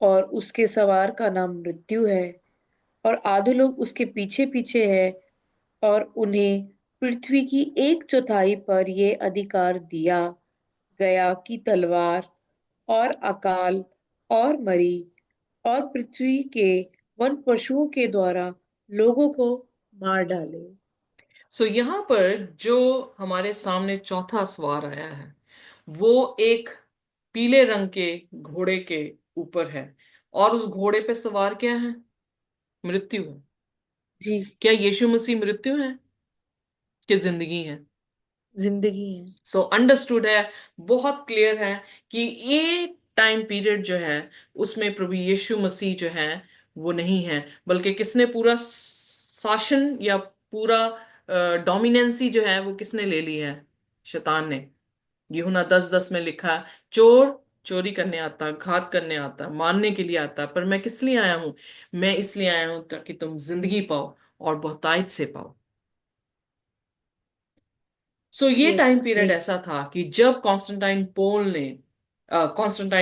और उसके सवार का नाम मृत्यु है, और आधे लोग उसके पीछे पीछे है, और उन्हें पृथ्वी की एक चौथाई पर ये अधिकार दिया गया कि तलवार और अकाल और मरी और पृथ्वी के वन पशुओं के द्वारा लोगों को मार डाले। सो यहां पर जो हमारे सामने चौथा सवार आया है वो एक पीले रंग के घोड़े के ऊपर है। और उस घोड़े पे सवार क्या है? मृत्यु है। जी। क्या यीशु मसीह मृत्यु है कि जिंदगी है? जिंदगी है। सो अंडरस्टूड है, बहुत क्लियर है कि ये टाइम पीरियड जो है उसमें प्रभु यीशु मसीह जो है वो नहीं है, बल्कि किसने पूरा शासन या पूरा डोमिनेंसी जो है वो किसने ले ली है? शैतान ने। यूहन्ना 10:10 में लिखा है, चोर चोरी करने आता, घात करने आता, मारने के लिए आता, पर मैं किस लिए आया हूं? मैं इसलिए आया हूं ताकि तुम जिंदगी पाओ और बहुतायत से पाओ। सो ये यस टाइम पीरियड जी। ऐसा था कि जब कॉन्स्टेंटाइन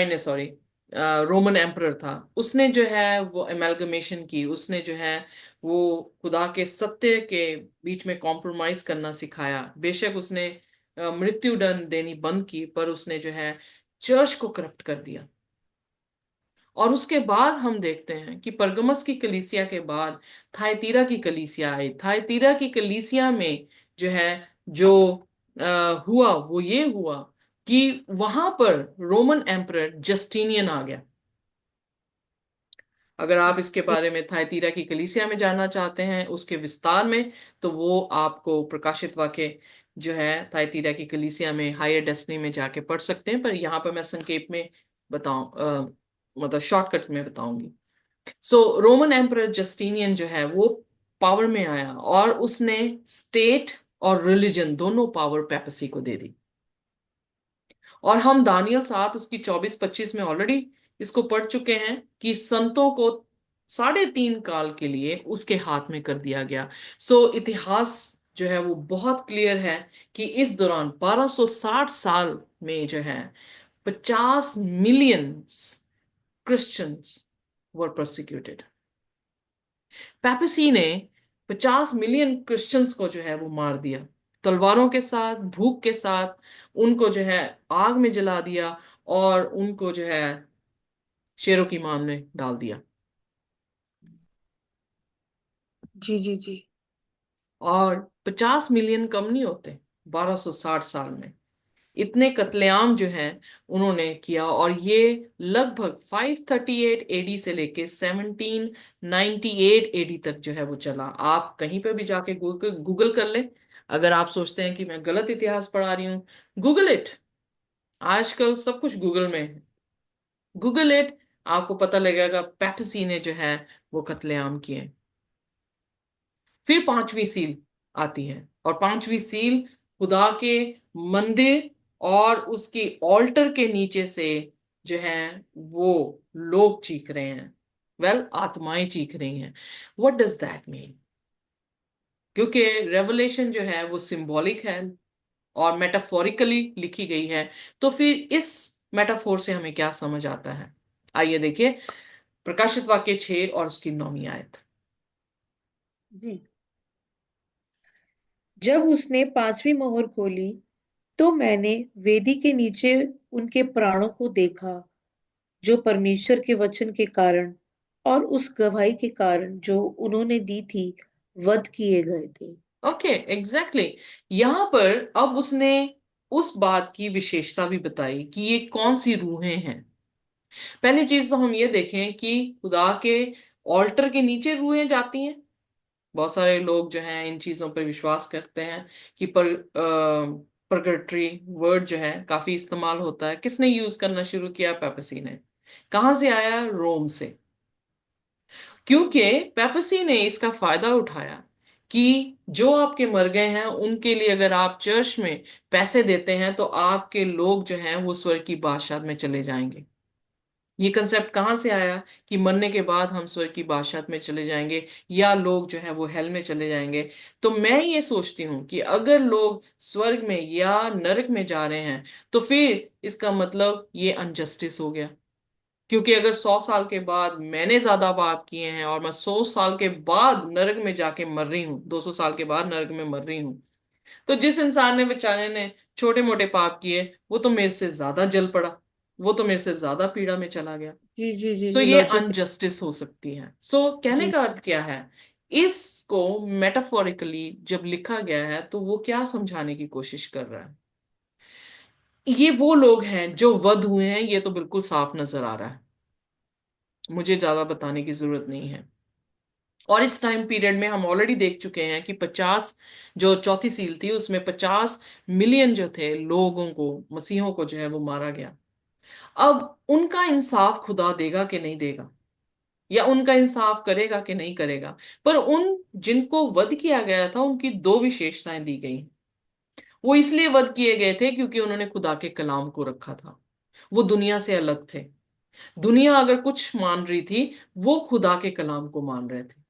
ने सॉरी रोमन एम्परर था, उसने जो है वो एमेलगमेशन की, उसने जो है वो खुदा के सत्य के बीच में कॉम्प्रोमाइज करना सिखाया। बेशक उसने मृत्यु दंड देनी बंद की, पर उसने जो है चर्च को करप्ट कर दिया। और उसके बाद हम देखते हैं कि परगमस की कलीसिया के बाद थायतीरा की कलीसिया आई। थायतीरा की कलीसिया में जो है जो हुआ वो ये हुआ कि वहां पर रोमन एम्परर जस्टिनियन आ गया। अगर आप इसके बारे में थायतीरा की कलीसिया में जानना चाहते हैं उसके विस्तार में, तो वो आपको प्रकाशित वाक्य जो है थायतीरा की कलीसिया में हायर डेस्टिनी में जाके पढ़ सकते हैं। पर यहाँ पर मैं संक्षेप में बताऊं, मतलब शॉर्टकट में बताऊंगी। सो रोमन एम्परर जस्टिनियन जो है वो पावर में आया और उसने स्टेट और रिलीजन दोनों पावर पेपसी को दे दी। और हम दानियल 7 उसकी 24-25 में ऑलरेडी इसको पढ़ चुके हैं कि संतों को 3.5 काल के लिए उसके हाथ में कर दिया गया। सो इतिहास जो है वो बहुत क्लियर है कि इस दौरान 1260 साल में जो है 50 मिलियन Christians were persecuted. पेपेसी ने 50 मिलियन क्रिश्चियंस को जो है वो मार दिया, तलवारों के साथ, भूख के साथ। उनको जो है आग में जला दिया और उनको जो है शेरों की मान में डाल दिया। जी जी जी। और 50 मिलियन कम नहीं होते 1260 साल में। इतने कत्लेआम जो हैं उन्होंने किया, और ये लगभग 538 एडी से लेके 1798 एडी तक जो है वो चला। आप कहीं पे भी जाके गूगल गूगल कर ले। अगर आप सोचते हैं कि मैं गलत इतिहास पढ़ा रही हूँ, गूगल इट। आजकल सब कुछ गूगल में है, गूगल इट। आपको पता लगेगा पेपसी ने जो है वो कत्लेआम किए। फिर पांचवी सील आती है, और पांचवी सील खुदा के मंदिर और उसके ऑल्टर के नीचे से जो है वो लोग चीख रहे हैं। आत्माएं चीख रही हैं। What does that mean? क्योंकि रेवलेशन जो है वो सिंबॉलिक है और मेटाफोरिकली लिखी गई है, तो फिर इस मेटाफोर से हमें क्या समझ आता है? आइए देखिए प्रकाशित वाक्य 6 और उसकी 9वीं आयत। जी। जब उसने पांचवी मोहर खोली तो मैंने वेदी के नीचे उनके प्राणों को देखा, जो परमेश्वर के वचन के कारण और उस गवाही के कारण जो उन्होंने दी थी, वध किए गए थे। Okay, exactly. यहां पर अब उसने उस बात की विशेषता भी बताई कि ये कौन सी रूहें हैं। पहली चीज तो हम ये देखें कि खुदा के ऑल्टर के नीचे रूहें जाती हैं। बहुत सारे लोग जो हैं इन चीजों पर विश्वास करते हैं कि परगट्री वर्ड जो है काफी इस्तेमाल होता है। किसने यूज करना शुरू किया? पेपसी ने। कहां से आया? रोम से। क्योंकि पेपसी ने इसका फायदा उठाया कि जो आपके मर गए हैं उनके लिए अगर आप चर्च में पैसे देते हैं तो आपके लोग जो हैं वो स्वर्ग की बादशाह में चले जाएंगे। ये कंसेप्ट कहाँ से आया कि मरने के बाद हम स्वर्ग की बादशाह में चले जाएंगे या लोग जो है वो हेल में चले जाएंगे? तो मैं ये सोचती हूँ कि अगर लोग स्वर्ग में या नरक में जा रहे हैं तो फिर इसका मतलब ये अनजस्टिस हो गया। क्योंकि अगर 100 साल के बाद मैंने ज्यादा पाप किए हैं और मैं 100 साल के बाद नरक में जाके मर रही हूँ, 200 साल के बाद नरक में मर रही हूँ, तो जिस इंसान ने बेचारे ने छोटे मोटे पाप किए वो तो मेरे से ज्यादा जल पड़ा, वो तो मेरे से ज्यादा पीड़ा में चला गया। जी जी जी सो जी, ये लॉजिक है। अनजस्टिस हो सकती है। सो कहने जी का अर्थ क्या है? इसको मेटाफोरिकली जब लिखा गया है तो वो क्या समझाने की कोशिश कर रहा है? ये वो लोग हैं जो वध हुए हैं, ये तो बिल्कुल साफ नजर आ रहा है, मुझे ज्यादा बताने की जरूरत नहीं है। और इस टाइम पीरियड में हम ऑलरेडी देख चुके हैं कि 50, जो चौथी सील थी उसमें 50 मिलियन जो थे लोगों को, मसीहों को जो है वो मारा गया। अब उनका इंसाफ खुदा देगा कि नहीं देगा, या उनका इंसाफ करेगा कि नहीं करेगा? पर उन जिनको वध किया गया था उनकी दो विशेषताएं दी गई। वो इसलिए वध किए गए थे क्योंकि उन्होंने खुदा के कलाम को रखा था। वो दुनिया से अलग थे। दुनिया अगर कुछ मान रही थी, वो खुदा के कलाम को मान रहे थे।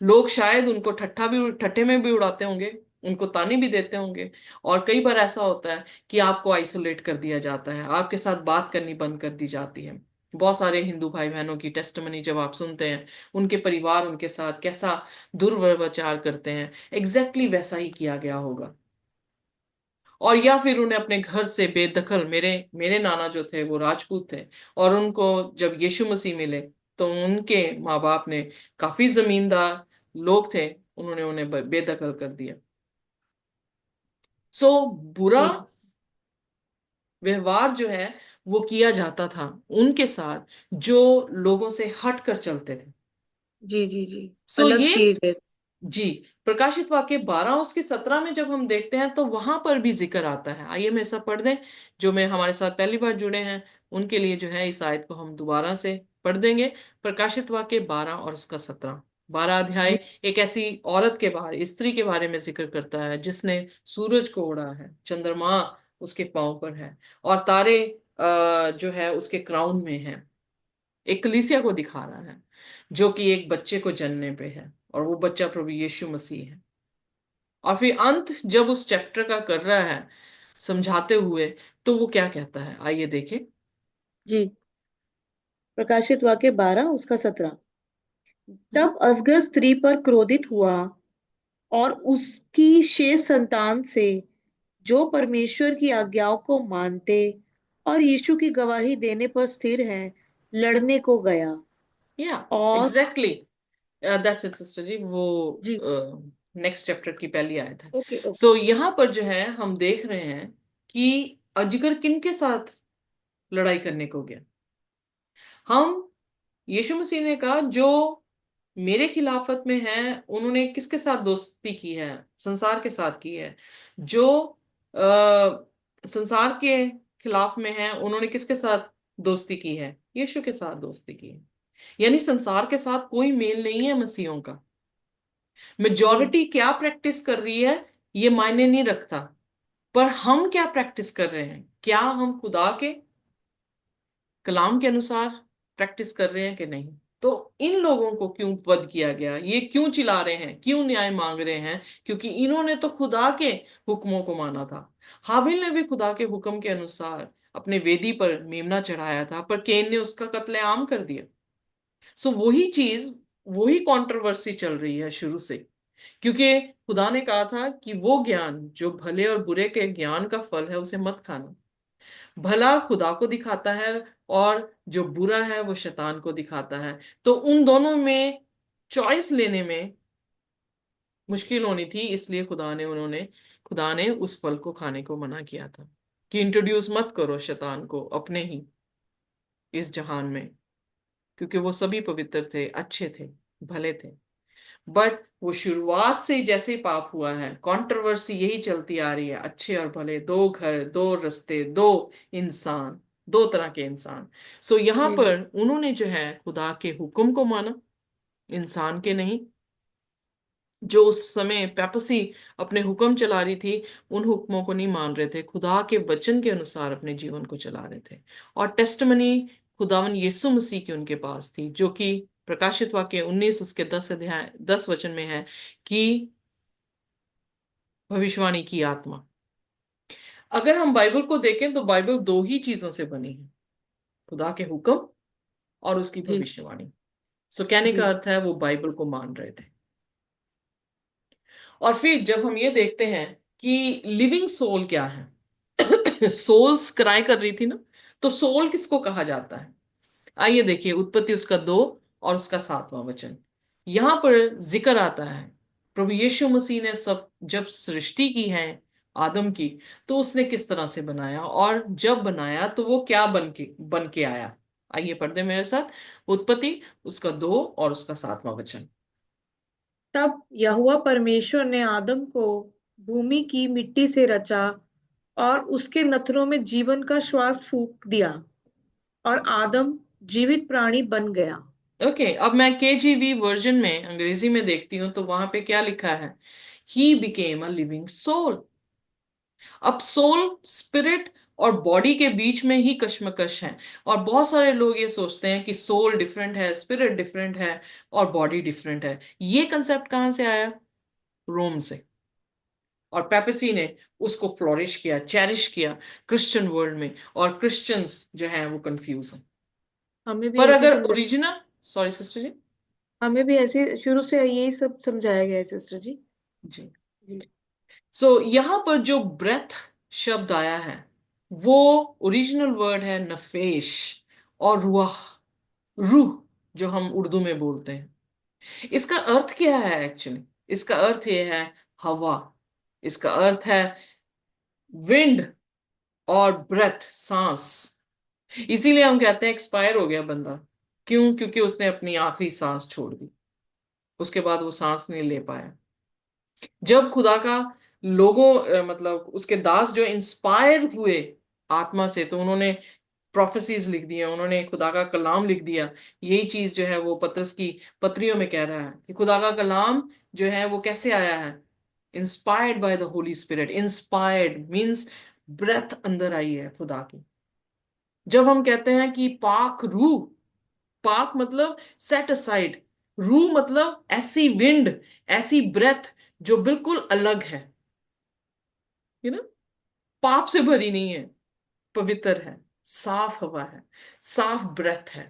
लोग शायद उनको ठट्ठे में भी उड़ाते होंगे, उनको ताने भी देते होंगे। और कई बार ऐसा होता है कि आपको आइसोलेट कर दिया जाता है, आपके साथ बात करनी बंद कर दी जाती है। बहुत सारे हिंदू भाई बहनों की टेस्टमनी जब आप सुनते हैं, उनके परिवार उनके साथ कैसा दुर्व्यवहार करते हैं, एग्जैक्टली वैसा ही किया गया होगा। और या फिर उन्हें अपने घर से बेदखल, मेरे मेरे नाना जो थे वो राजपूत थे, और उनको जब यीशु मसीह मिले तो उनके माँ बाप ने, काफी जमींदार लोग थे, उन्होंने उन्हें बेदखल कर दिया। सो बुरा जी व्यवहार जो है वो किया जाता था उनके साथ जो लोगों से हट कर चलते थे। जी जी जी, सो अलग ये, किए गए। जी, प्रकाशित वाक्य 12 उसके 17 में जब हम देखते हैं तो वहां पर भी जिक्र आता है। आइए मैं ऐसा पढ़ दें, जो मैं हमारे साथ पहली बार जुड़े हैं उनके लिए जो है इस आयत को हम दोबारा से पढ़ देंगे। प्रकाशित वाक्य 12 और उसका 17। 12 अध्याय जी एक ऐसी औरत के बारे, स्त्री के बारे में जिक्र करता है जिसने सूरज को ओढ़ा है, चंद्रमा उसके पांव पर है और तारे जो है उसके क्राउन में है। एक कलीसिया को दिखा रहा है जो कि एक बच्चे को जन्मने पे है, और वो बच्चा प्रभु यीशु मसीह है। और फिर अंत जब उस चैप्टर का कर रहा है समझाते हुए, तो वो क्या कहता है आइए देखें। जी। प्रकाशित वाक्य 12 उसका 17। हम्म। तब असगर स्त्री पर क्रोधित हुआ और उसकी शेष संतान से, जो परमेश्वर की आज्ञाओं को मानते और यीशु की गवाही देने पर स्थिर है, लड़ने को गया। या और एग्जैक्टली, दैट्स इट सिस्टर जी। वो जी जी। नेक्स्ट चैप्टर की पहली आयत है। Okay okay. सो यहाँ पर जो है हम देख रहे हैं कि अजगर किन के साथ लड़ाई करने को गया। हम यीशु मसीह ने कहा जो मेरे खिलाफत में है उन्होंने किसके साथ दोस्ती की है? संसार के साथ की है। जो संसार के खिलाफ में है उन्होंने किसके साथ दोस्ती की है? यीशु के साथ दोस्ती की है। यानी संसार के साथ कोई मेल नहीं है मसीहों का। जी मेजॉरिटी क्या प्रैक्टिस कर रही है ये मायने नहीं रखता, पर हम क्या प्रैक्टिस कर रहे हैं? क्या हम खुदा के कलाम के अनुसार प्रैक्टिस कर रहे हैं कि नहीं? तो इन लोगों को क्यों वध किया गया? ये क्यों चिल्ला रहे हैं, क्यों न्याय मांग रहे हैं? क्योंकि इन्होंने तो खुदा के हुक्मों को माना था। हाबिल ने भी खुदा के हुक्म के अनुसार अपने वेदी पर मेमना चढ़ाया था, पर केन ने उसका कत्लेआम कर दिया। सो वही चीज, वही कंट्रोवर्सी चल रही है शुरू से। क्योंकि खुदा ने कहा था कि वो ज्ञान जो भले और बुरे के ज्ञान का फल है उसे मत खाना। भला खुदा को दिखाता है और जो बुरा है वो शैतान को दिखाता है। तो उन दोनों में चॉइस लेने में मुश्किल होनी थी, इसलिए खुदा ने उस फल को खाने को मना किया था कि इंट्रोड्यूस मत करो शैतान को अपने ही इस जहान में, क्योंकि वो सभी पवित्र थे, अच्छे थे, भले थे। बट वो शुरुआत से ही जैसे ही पाप हुआ है कंट्रोवर्सी यही चलती आ रही है। अच्छे और भले, दो घर, दो रास्ते, दो इंसान, दो तरह के इंसान। सो यहाँ जी जी। पर उन्होंने जो है खुदा के हुक्म को माना, इंसान के नहीं। जो उस समय पेपसी अपने हुक्म चला रही थी उन हुक्मों को नहीं मान रहे थे, खुदा के वचन के अनुसार अपने जीवन को चला रहे थे। और टेस्टमनी खुदावन यीशु मसीह की उनके पास थी, जो कि प्रकाशित वाक्य 19 उसके 10 वचन में है कि भविष्यवाणी की आत्मा। अगर हम बाइबल को देखें तो बाइबल दो ही चीजों से बनी है, खुदा के हुक्म और उसकी जी भविष्यवाणी। सो कहने जी। का अर्थ है वो बाइबल को मान रहे थे। और फिर जब हम ये देखते हैं कि लिविंग सोल क्या है, सोल्स क्राई कर रही थी ना, तो सोल किसको कहा जाता है? आइए देखिए उत्पत्ति उसका 2 और उसका 7वां वचन। यहां पर जिक्र आता है प्रभु यीशु मसीह ने सब जब सृष्टि की है आदम की, तो उसने किस तरह से बनाया, और जब बनाया तो वो क्या बन के आया। आइए पढ़ते मेरे साथ उत्पत्ति उसका 2 और उसका 7वां वचन। तब यहोवा परमेश्वर ने आदम को भूमि की मिट्टी से रचा और उसके नथनों में जीवन का श्वास फूंक दिया, और आदम जीवित प्राणी बन गया। ओके, अब मैं केजीवी वर्जन में अंग्रेजी में देखती हूँ तो वहां पे क्या लिखा है? He became a living soul. अब सोल, स्पिरिट और बॉडी के बीच में ही कश्मकश है। और बहुत सारे लोग ये सोचते हैं कि सोल डिफरेंट है, स्पिरिट डिफरेंट है और बॉडी डिफरेंट है। ये कंसेप्ट कहाँ से आया? रोम से। और पेपेसी ने उसको फ्लोरिश किया, चेरिश किया क्रिश्चियन वर्ल्ड में, और क्रिश्चियंस जो है वो कंफ्यूज हैं। हमें भी पर ऐसे ही अगर समझा। ओरिजिनल, सॉरी सिस्टर जी। हमें भी ऐसे शुरू से यही सब समझाया गया है सिस्टर जी। जी। जी सो यहां पर जो ब्रेथ शब्द आया है वो ओरिजिनल वर्ड है नफेश, और रूह, रूह जो हम उर्दू में बोलते हैं। इसका अर्थ क्या है एक्चुअली? इसका अर्थ ये है हवा। इसका अर्थ है विंड और ब्रेथ, सांस। इसीलिए हम कहते हैं एक्सपायर हो गया बंदा। क्यों? क्योंकि उसने अपनी आखिरी सांस छोड़ दी, उसके बाद वो सांस नहीं ले पाया। जब खुदा का लोगों मतलब उसके दास जो इंस्पायर हुए आत्मा से, तो उन्होंने प्रोफेसीज लिख दिए, उन्होंने खुदा का कलाम लिख दिया। यही चीज जो है वो पतरस की पत्रियों में कह रहा है कि खुदा का कलाम जो है वो कैसे आया है? Inspired by the Holy Spirit. Inspired means breath अंदर आई है खुदा की। जब हम कहते हैं कि पाक रूह, पाक मतलब सेट असाइड, रूह मतलब ऐसी विंड, ऐसी ब्रेथ जो बिल्कुल अलग है ना, पाप से भरी नहीं है, पवित्र है, साफ हवा है, साफ ब्रेथ है।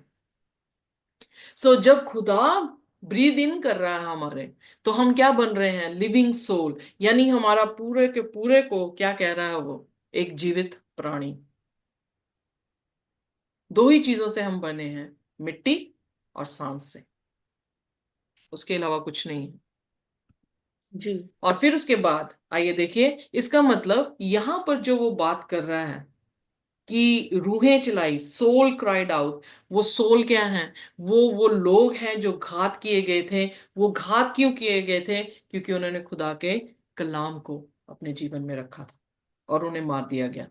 सो जब खुदा ब्रीद इन कर रहा है हमारे, तो हम क्या बन रहे हैं? Living soul. यानी हमारा पूरे के पूरे को क्या कह रहा है वो? एक जीवित प्राणी। दो ही चीजों से हम बने हैं, मिट्टी और सांस से। उसके अलावा कुछ नहीं है। जी। और फिर उसके बाद आइए देखिए, इसका मतलब यहां पर जो वो बात कर रहा है कि रूहें चिल्लाई, सोल क्राइड आउट। वो सोल क्या है? वो लोग हैं जो घात किए गए थे। वो घात क्यों किए गए थे? क्योंकि उन्होंने खुदा के कलाम को अपने जीवन में रखा था और उन्हें मार दिया गया।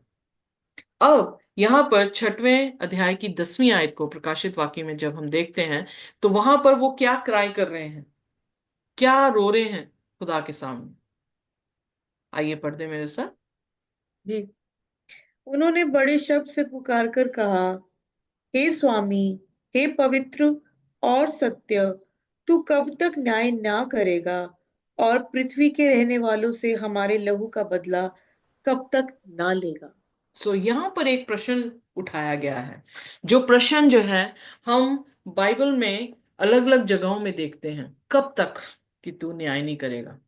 अब यहां पर छठवें अध्याय की 10वीं आयत को प्रकाशित वाक्य में जब हम देखते हैं, तो वहां पर वो क्या क्राई कर रहे हैं, क्या रो रहे हैं खुदा के सामने? आइए पढ़ते मेरे साथ। जी। उन्होंने बड़े शब्द से पुकार कर कहा, हे स्वामी, हे पवित्र और सत्य, तू कब तक न्याय ना करेगा और पृथ्वी के रहने वालों से हमारे लहू का बदला कब तक ना लेगा? सो यहां पर एक प्रश्न उठाया गया है, जो प्रश्न जो है हम बाइबल में अलग अलग जगहों में देखते हैं। कब तक कि तू न्याय नहीं करेगा?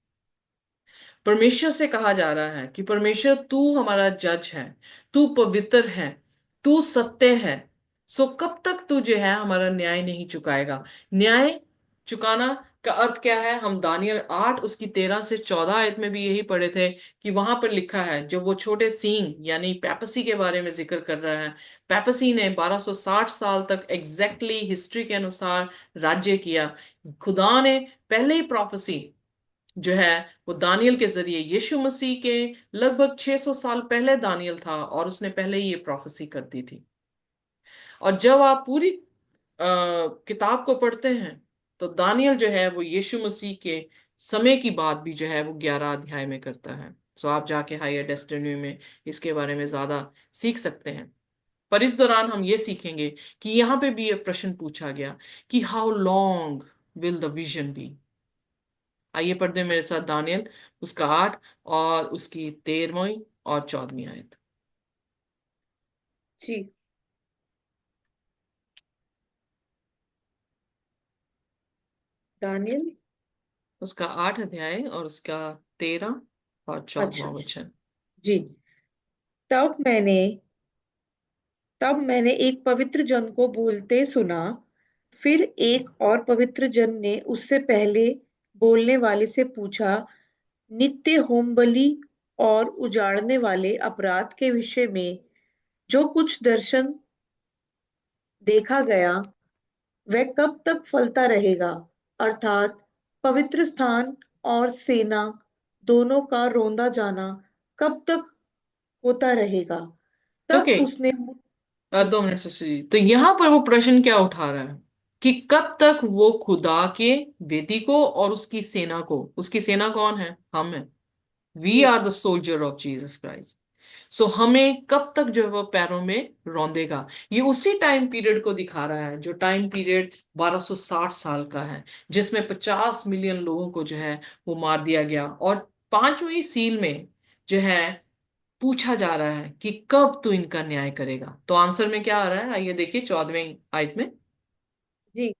परमेश्वर से कहा जा रहा है कि परमेश्वर तू हमारा जज है, तू पवित्र है, तू सत्य है। सो कब तक तू जो है हमारा न्याय नहीं चुकाएगा? न्याय चुकाना का अर्थ क्या है? हम दानियल 8 उसकी 13 से 14 आयत में भी यही पढ़े थे कि वहां पर लिखा है, जब वो छोटे सींग यानी पैपसी के बारे में जिक्र कर रहा है। पैपसी ने 1260 साल तक एग्जैक्टली हिस्ट्री के अनुसार राज्य किया। खुदा ने पहले ही प्रोफेसी जो है वो दानियल के जरिए, यीशु मसीह के लगभग 600 साल पहले दानियल था और उसने पहले ही ये प्रोफेसी कर दी थी। और जब आप पूरी किताब को पढ़ते हैं, तो दानियल जो है वो यीशु मसीह के समय की बात भी जो है वो 11 अध्याय में करता है। सो आप जाके हायर डेस्टिनी में इसके बारे में ज्यादा सीख सकते हैं। पर इस दौरान हम ये सीखेंगे कि यहाँ पे भी ये प्रश्न पूछा गया कि how long will the vision be. आइए पढ़ते हैं मेरे साथ दानियल उसका 8 और उसकी 13वीं और 14वीं आयत। जी। दानियल। उसका 8 अध्याय और उसका 13 और 14वां अच्छा। वचन। जी। तब मैंने तब मैंने एक पवित्र जन को बोलते सुना। फिर एक और पवित्र जन ने उससे पहले बोलने वाले से पूछा, नित्य होम बलि और उजाड़ने वाले अपराध के विषय में जो कुछ दर्शन देखा गया, वह कब तक फलता रहेगा? अर्थात पवित्र स्थान और सेना दोनों का रोंदा जाना कब तक होता रहेगा? तब ओके, उसने जी। 2 मिनट से तो यहाँ पर वो प्रश्न क्या उठा रहा है कि कब तक वो खुदा के वेदी को और उसकी सेना को, उसकी सेना कौन है? हम हैं। वी जी। Are the soldier of Jesus Christ. So हमें कब तक जो है वो पैरों में रौंदेगा? ये उसी टाइम पीरियड को दिखा रहा है जो टाइम पीरियड 1260 साल का है, जिसमें 50 मिलियन लोगों को जो है वो मार दिया गया। और 5वीं सील में जो है पूछा जा रहा है कि कब तू इनका न्याय करेगा। तो आंसर में क्या आ रहा है? आइए देखिए 14वीं आयत में। जी।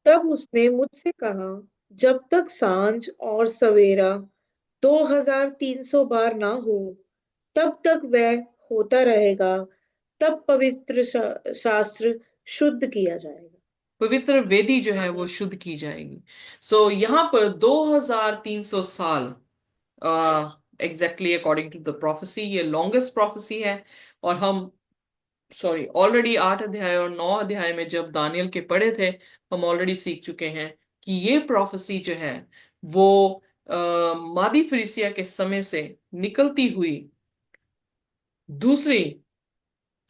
तब उसने मुझसे कहा, जब तक सांझ और सवेरा 2300 बार ना हो, तब तक वह होता रहेगा। तब पवित्र शास्त्र शुद्ध किया जाएगा। पवित्र वेदी जो है वो शुद्ध की जाएगी। सो यहाँ पर 2300 साल, exactly according to the prophecy, ये लॉन्गेस्ट प्रोफेसी है। और हम सॉरी ऑलरेडी 8 अध्याय और 9 अध्याय में जब दानियल के पढ़े थे, हम ऑलरेडी सीख चुके हैं कि ये प्रोफेसी जो है वो मादी फिरिसिया के समय से निकलती हुई दूसरी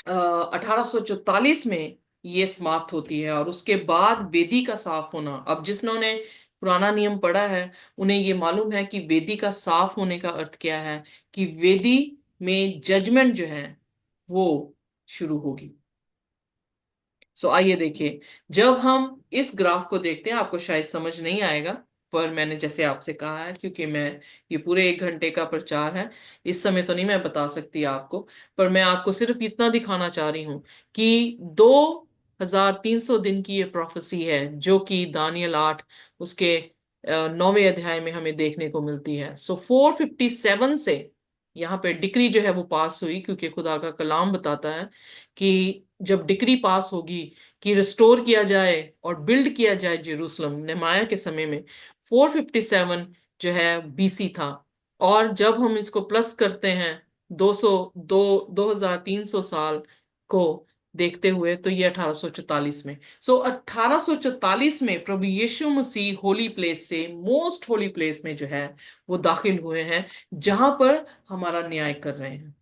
1844 में ये समाप्त होती है। और उसके बाद वेदी का साफ होना, अब जिन्होंने पुराना नियम पढ़ा है उन्हें ये मालूम है कि वेदी का साफ होने का अर्थ क्या है, कि वेदी में जजमेंट जो है वो शुरू होगी। सो आइए देखिए, जब हम इस ग्राफ को देखते हैं, आपको शायद समझ नहीं आएगा, पर मैंने जैसे आपसे कहा है, क्योंकि मैं ये पूरे 1 घंटे का प्रचार है, इस समय तो नहीं मैं बता सकती आपको, पर मैं आपको सिर्फ इतना दिखाना चाह रही हूं कि 1300 दिन की ये प्रोफेसी है, जो कि दानियल 8 उसके 9वें अध्याय में हमें देखने को मिलती है। सो 457 से यहाँ पे डिक्री जो है वो पास हुई, क्योंकि खुदा का कलाम बताता है कि जब डिक्री पास होगी कि रिस्टोर किया जाए और बिल्ड किया जाए जेरूसलम, नेमाया के समय में 457 जो है बीसी था। और जब हम इसको प्लस करते हैं 2300 साल को देखते हुए, तो ये 1844 में, 1844 में प्रभु यीशु मसीह होली प्लेस से मोस्ट होली प्लेस में जो है वो दाखिल हुए हैं, जहां पर हमारा न्याय कर रहे हैं।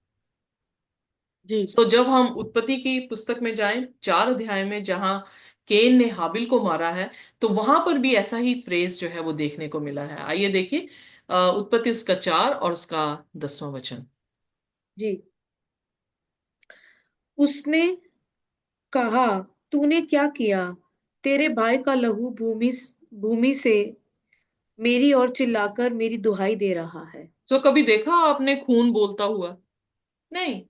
जी। जब हम उत्पत्ति की पुस्तक में जाएं 4 अध्याय में, जहां केन ने हाबिल को मारा है, तो वहां पर भी ऐसा ही फ्रेज जो है वो देखने को मिला है। आइए देखिए उत्पत्ति उसका 4 और उसका 10वां वचन। जी। उसने कहा, तूने क्या किया? तेरे भाई का लहू भूमि से मेरी ओर चिल्लाकर मेरी दुहाई दे रहा है। कभी देखा आपने खून बोलता हुआ? नहीं।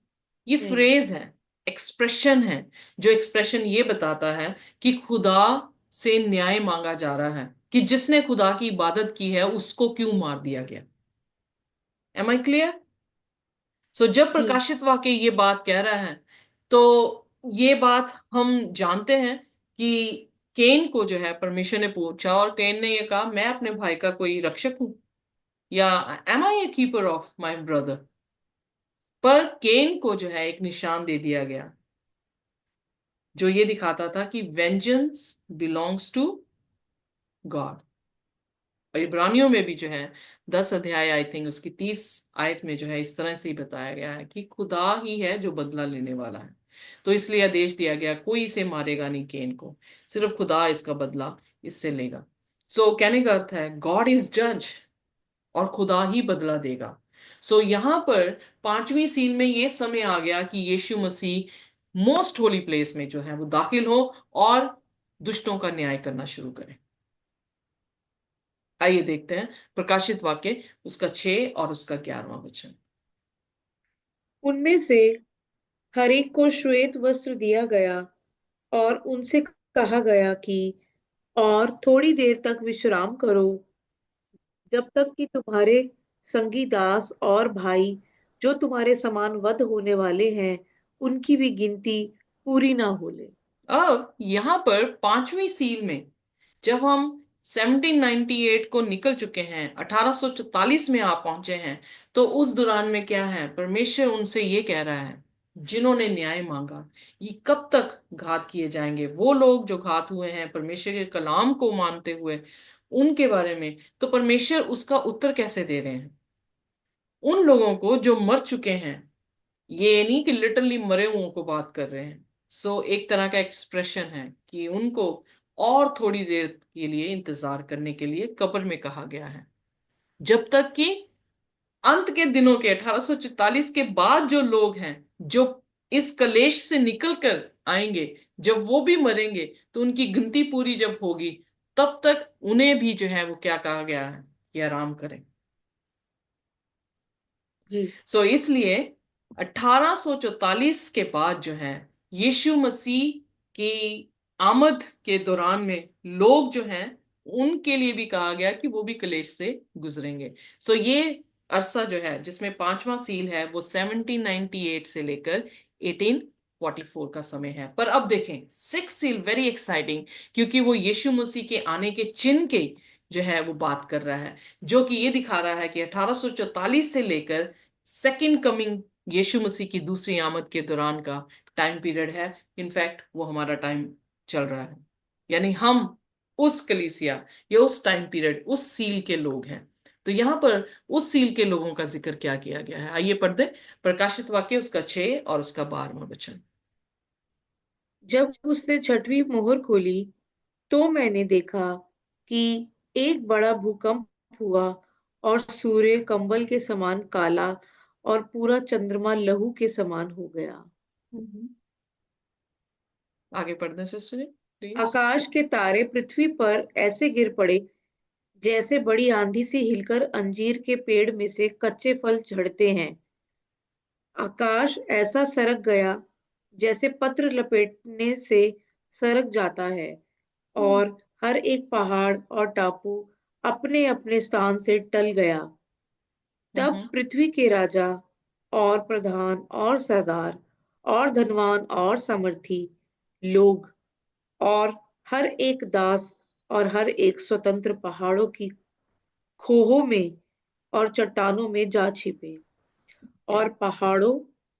ये नहीं। फ्रेज है, एक्सप्रेशन है, जो एक्सप्रेशन ये बताता है कि खुदा से न्याय मांगा जा रहा है कि जिसने खुदा की इबादत की है उसको क्यों मार दिया गया। Am I clear? जब जी। प्रकाशित वाक्य ये बात कह रहा है, तो ये बात हम जानते हैं कि केन को जो है परमेश्वर ने पूछा, और केन ने ये कहा, मैं अपने भाई का कोई रक्षक हूं, या am I a keeper of my brother? पर केन को जो है एक निशान दे दिया गया, जो ये दिखाता था कि वेंजेंस बिलोंग्स टू गॉड। और इब्रानियों में भी जो है 10 अध्याय, आई थिंक उसकी 30 आयत में जो है इस तरह से ही बताया गया है कि खुदा ही है जो बदला लेने वाला है। तो इसलिए आदेश दिया गया, कोई इसे मारेगा नहीं केन को, सिर्फ खुदा इसका बदला इससे लेगा। कहने का अर्थ है गॉड इज जज, और खुदा ही बदला देगा। यहां पर 5वीं सील में ये समय आ गया कि यीशु मसीह मोस्ट होली प्लेस में जो है वो दाखिल हो और दुष्टों का न्याय करना शुरू करें। आइए देखते हैं प्रकाशित वाक्य उसका 6 और उसका 11वां वचन। उनमें से हर एक को श्वेत वस्त्र दिया गया और उनसे कहा गया कि और थोड़ी देर तक विश्राम करो, जब तक कि तुम्हारे संगी दास और भाई जो तुम्हारे समान वध होने वाले हैं, उनकी भी गिनती पूरी ना हो ले। अब यहां पर 5वीं सील में जब हम 1798 को निकल चुके हैं, 1844 में आप पहुंचे हैं, तो उस दौरान में क्या है, परमेश्वर उनसे ये कह रहा है, जिन्होंने न्याय मांगा, ये कब तक घात किए जाएंगे? वो लोग जो घात हुए हैं परमेश्वर के कलाम को मानते हुए, उनके बारे में तो परमेश्वर उसका उत्तर कैसे दे रहे हैं? उन लोगों को जो मर चुके हैं, ये नहीं कि लिटरली मरे हुओं को बात कर रहे हैं। एक तरह का एक्सप्रेशन है कि उनको और थोड़ी देर के लिए इंतजार करने के लिए कब्र में कहा गया है, जब तक कि अंत के दिनों के 1844 के बाद जो लोग हैं, जो इस कलेश से निकल कर आएंगे, जब वो भी मरेंगे, तो उनकी गिनती पूरी जब होगी, तब तक उन्हें भी जो है वो क्या कहा गया है कि आराम करें। जी। इसलिए 1844 के बाद जो है यीशु मसीह की आमद के दौरान में लोग जो हैं उनके लिए भी कहा गया कि वो भी कलेश से गुजरेंगे। ये अरसा जो है जिसमें 5वां सील है वो 1798 से लेकर 1844 का समय है। पर अब देखें 6 सील वेरी एक्साइटिंग, क्योंकि वो यीशु मसीह के आने के चिन्ह के जो है वो बात कर रहा है, जो कि ये दिखा रहा है कि 1844 से लेकर सेकंड कमिंग यीशु मसीह की दूसरी आमद के दौरान का टाइम पीरियड है। इनफैक्ट वो हमारा टाइम चल रहा है, यानी हम उस कलीसिया या उस टाइम पीरियड, उस सील के लोग हैं। तो यहां पर उस सील के लोगों का जिक्र क्या किया गया है? आइए पढ़ दे प्रकाशित वाक्य उसका 6 और उसका 12वां वचन। जब उसने छठवीं मोहर खोली, तो मैंने देखा कि एक बड़ा भूकंप हुआ और सूर्य कंबल के समान काला और पूरा चंद्रमा लहू के समान हो गया। हम्म। आगे पढ़ने से सुनिए प्लीज। आकाश के तारे पृथ्वी पर ऐसे गिर पड़े जैसे बड़ी आंधी से हिलकर अंजीर के पेड़ में से कच्चे फल झड़ते हैं। आकाश ऐसा सरक गया जैसे पत्र लपेटने से सरक जाता है और हर एक पहाड़ और टापू अपने अपने स्थान से टल गया। तब हम्म। पृथ्वी के राजा और प्रधान और सरदार और धनवान और सामर्थी लोग और हर एक दास और हर एक स्वतंत्र पहाड़ों की खोहों में और चट्टानों में जा छिपे और पहाड़ों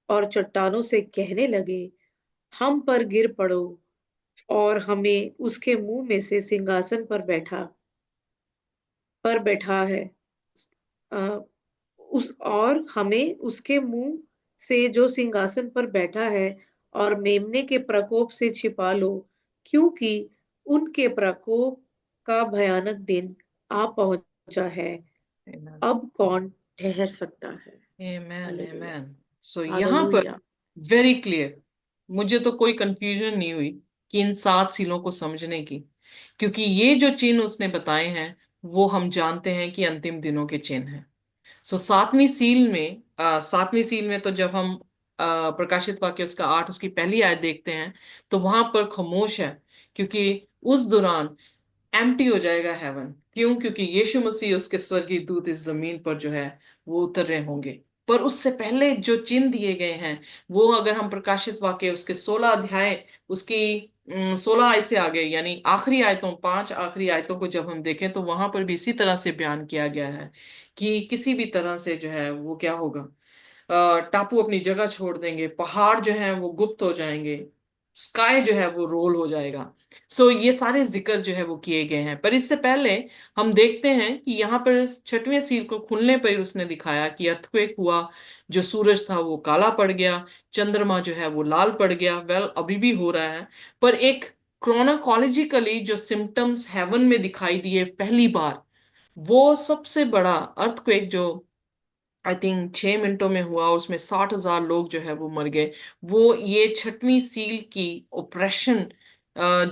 और चट्टानों से कहने लगे, हम पर गिर पड़ो और हमें उसके मुंह में से सिंहासन पर बैठा है, अ, उस और हमें उसके मुंह से जो सिंहासन पर बैठा है और मेमने के प्रकोप से छिपा लो, क्योंकि उनके प्रकोप का भयानक दिन आ पहुंचा है। Amen. अब कौन ठहर सकता है? Amen, hallelujah. amen. सो यहाँ पर हालेलुया। वेरी क्लियर, मुझे तो कोई कंफ्यूजन नहीं हुई कि इन 7 सीलों को समझने की, क्योंकि ये जो चिन्ह उसने बताए हैं वो हम जानते हैं कि अंतिम दिनों के चिन्ह हैं। सो 7वीं सील में तो जब हम प्रकाशित वाक्य उसका 8 उसकी पहली आयत देखते हैं तो वहां पर खामोश है, क्योंकि उस दौरान एम्प्टी हो जाएगा हेवन। क्यों? क्योंकि यीशु मसीह उसके स्वर्गीय दूत इस जमीन पर जो है वो उतर रहे होंगे। पर उससे पहले जो चिन्ह दिए गए हैं वो अगर हम प्रकाशित वाक्य उसके 16 अध्याय उसकी 16 आयत से आगे, यानी आखिरी आयतों 5 आखिरी आयतों को जब हम देखें तो वहां पर भी इसी तरह से बयान किया गया है कि किसी भी तरह से जो है वो क्या होगा, टापू अपनी जगह छोड़ देंगे, पहाड़ जो है वो गुप्त हो जाएंगे, स्काई जो है वो रोल हो जाएगा। सो ये सारे जिक्र जो है वो किए गए हैं। पर इससे पहले हम देखते हैं कि यहाँ पर 6वें सील को खुलने पर उसने दिखाया कि अर्थक्वेक हुआ, जो सूरज था वो काला पड़ गया, चंद्रमा जो है वो लाल पड़ गया। वेल, अभी भी हो रहा है। पर एक क्रोनोलॉजिकली जो सिम्टम्स हेवन में दिखाई दिए पहली बार, वो सबसे बड़ा अर्थक्वेक जो आई थिंक 6 मिनटों में हुआ और उसमें 60,000 लोग जो है वो मर गए, वो ये 6वीं सील की ओप्रेशन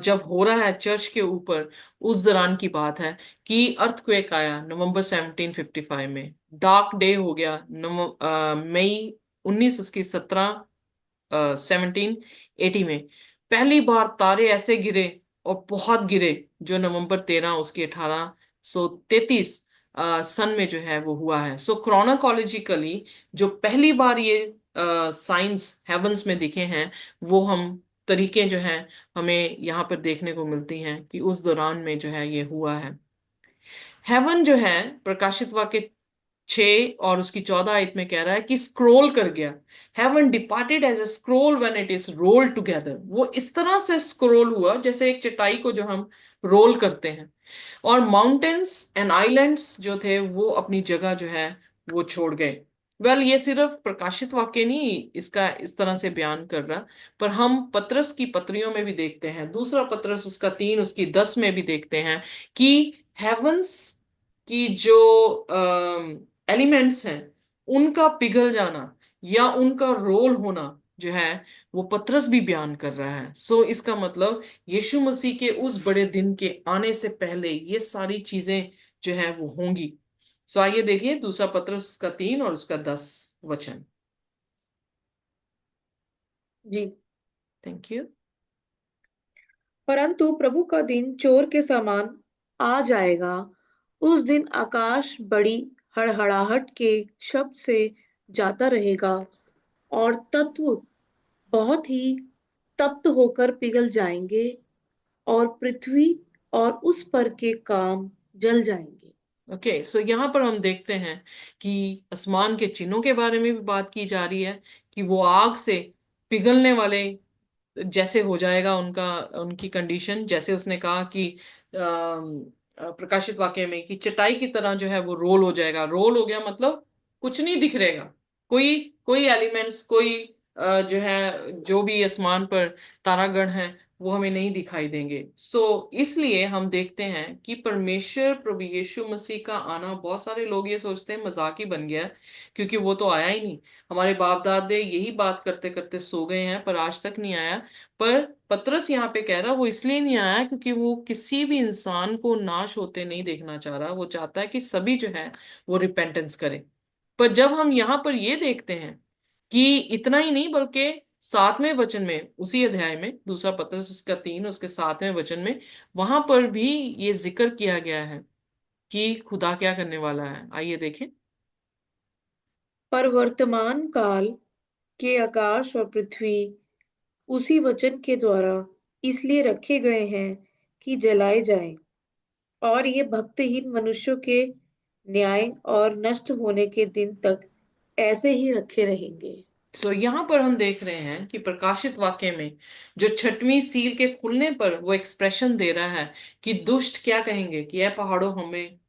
जब हो रहा है चर्च के ऊपर, उस दौरान की बात है कि अर्थक्वेक आया नवंबर 1755 में। डार्क डे हो गया मई 19 उसकी 1780 में। पहली बार तारे ऐसे गिरे और बहुत गिरे, जो नवंबर 13 उसकी 1833 सन में जो है वो हुआ है। सो क्रोनोलॉजिकली जो पहली बार ये साइंस हेवंस में दिखे हैं, वो हम तरीके जो हैं हमें यहाँ पर देखने को मिलती हैं कि उस दौरान में जो है ये हुआ है। हेवन जो है प्रकाशित वाक्य 6 और उसकी 14 आयत में कह रहा है कि स्क्रोल कर गया। Heaven departed as a scroll when it is roll together. वो इस तरह से स्क्रोल हुआ जैसे एक चटाई को जो हम रोल करते हैं। और माउंटेन्स एंड आइलैंड्स जो थे वो अपनी जगह जो है वो छोड़ गए। वेल, ये सिर्फ प्रकाशित वाक्य नहीं इसका इस तरह से बयान कर रहा, पर हम पत्रस की पत्रियों में भी देखते हैं, दूसरा पत्रस उसका 3 उसकी 10 में भी देखते हैं कि हेवंस की जो एलिमेंट्स हैं उनका पिघल जाना या उनका रोल होना जो है वो पत्रस भी बयान कर रहा है। सो इसका मतलब यीशु मसीह के उस बड़े दिन के आने से पहले ये सारी चीजें जो है वो होंगी। सो आइए देखिए दूसरा पत्रस का 3 और उसका 10 वचन। जी। Thank you. परंतु प्रभु का दिन चोर के समान आ जाएगा। उस दिन आकाश बड़ी हड़हड़ाहट के शब्द से जाता रहेगा और तत्व बहुत ही तप्त होकर पिघल जाएंगे और पृथ्वी और उस पर के काम जल जाएंगे। ओके, सो यहाँ पर हम देखते हैं कि आसमान के चिन्हों के बारे में भी बात की जा रही है कि वो आग से पिघलने वाले जैसे हो जाएगा उनका, उनकी कंडीशन, जैसे उसने कहा कि प्रकाशित वाक्य में कि चटाई की तरह जो है वो रोल हो जाएगा। रोल हो गया मतलब कुछ नहीं दिख रहेगा, कोई कोई एलिमेंट्स, कोई जो है जो भी आसमान पर तारागण है वो हमें नहीं दिखाई देंगे। इसलिए हम देखते हैं कि परमेश्वर प्रभु यीशु मसीह का आना, बहुत सारे लोग ये सोचते हैं मजाक ही बन गया है, क्योंकि वो तो आया ही नहीं। हमारे बाप दादे यही बात करते करते सो गए हैं पर आज तक नहीं आया। पर पतरस यहाँ पे कह रहा वो इसलिए नहीं आया क्योंकि वो किसी भी इंसान को नाश होते नहीं देखना चाह रहा। वो चाहता है कि सभी जो है वो रिपेंटेंस करें। पर जब हम यहाँ पर ये देखते हैं कि इतना ही नहीं बल्कि सातवें वचन में, उसी अध्याय में, दूसरा पत्रस उसका 3 उसके 7वें वचन में, वहां पर भी ये जिक्र किया गया है कि खुदा क्या करने वाला है। आइए देखें। पर वर्तमान काल के आकाश और पृथ्वी उसी वचन के द्वारा इसलिए रखे गए हैं कि जलाए जाएं, और ये भक्तिहीन मनुष्यों के न्याय और नष्ट होने के दिन तक ऐसे ही रखे रहेंगे। सो यहाँ पर हम देख रहे हैं कि प्रकाशित वाक्य में जो छठवीं सील के खुलने पर वो एक्सप्रेशन दे रहा है कि दुष्ट क्या कहेंगे कि ए पहाड़ों हमें,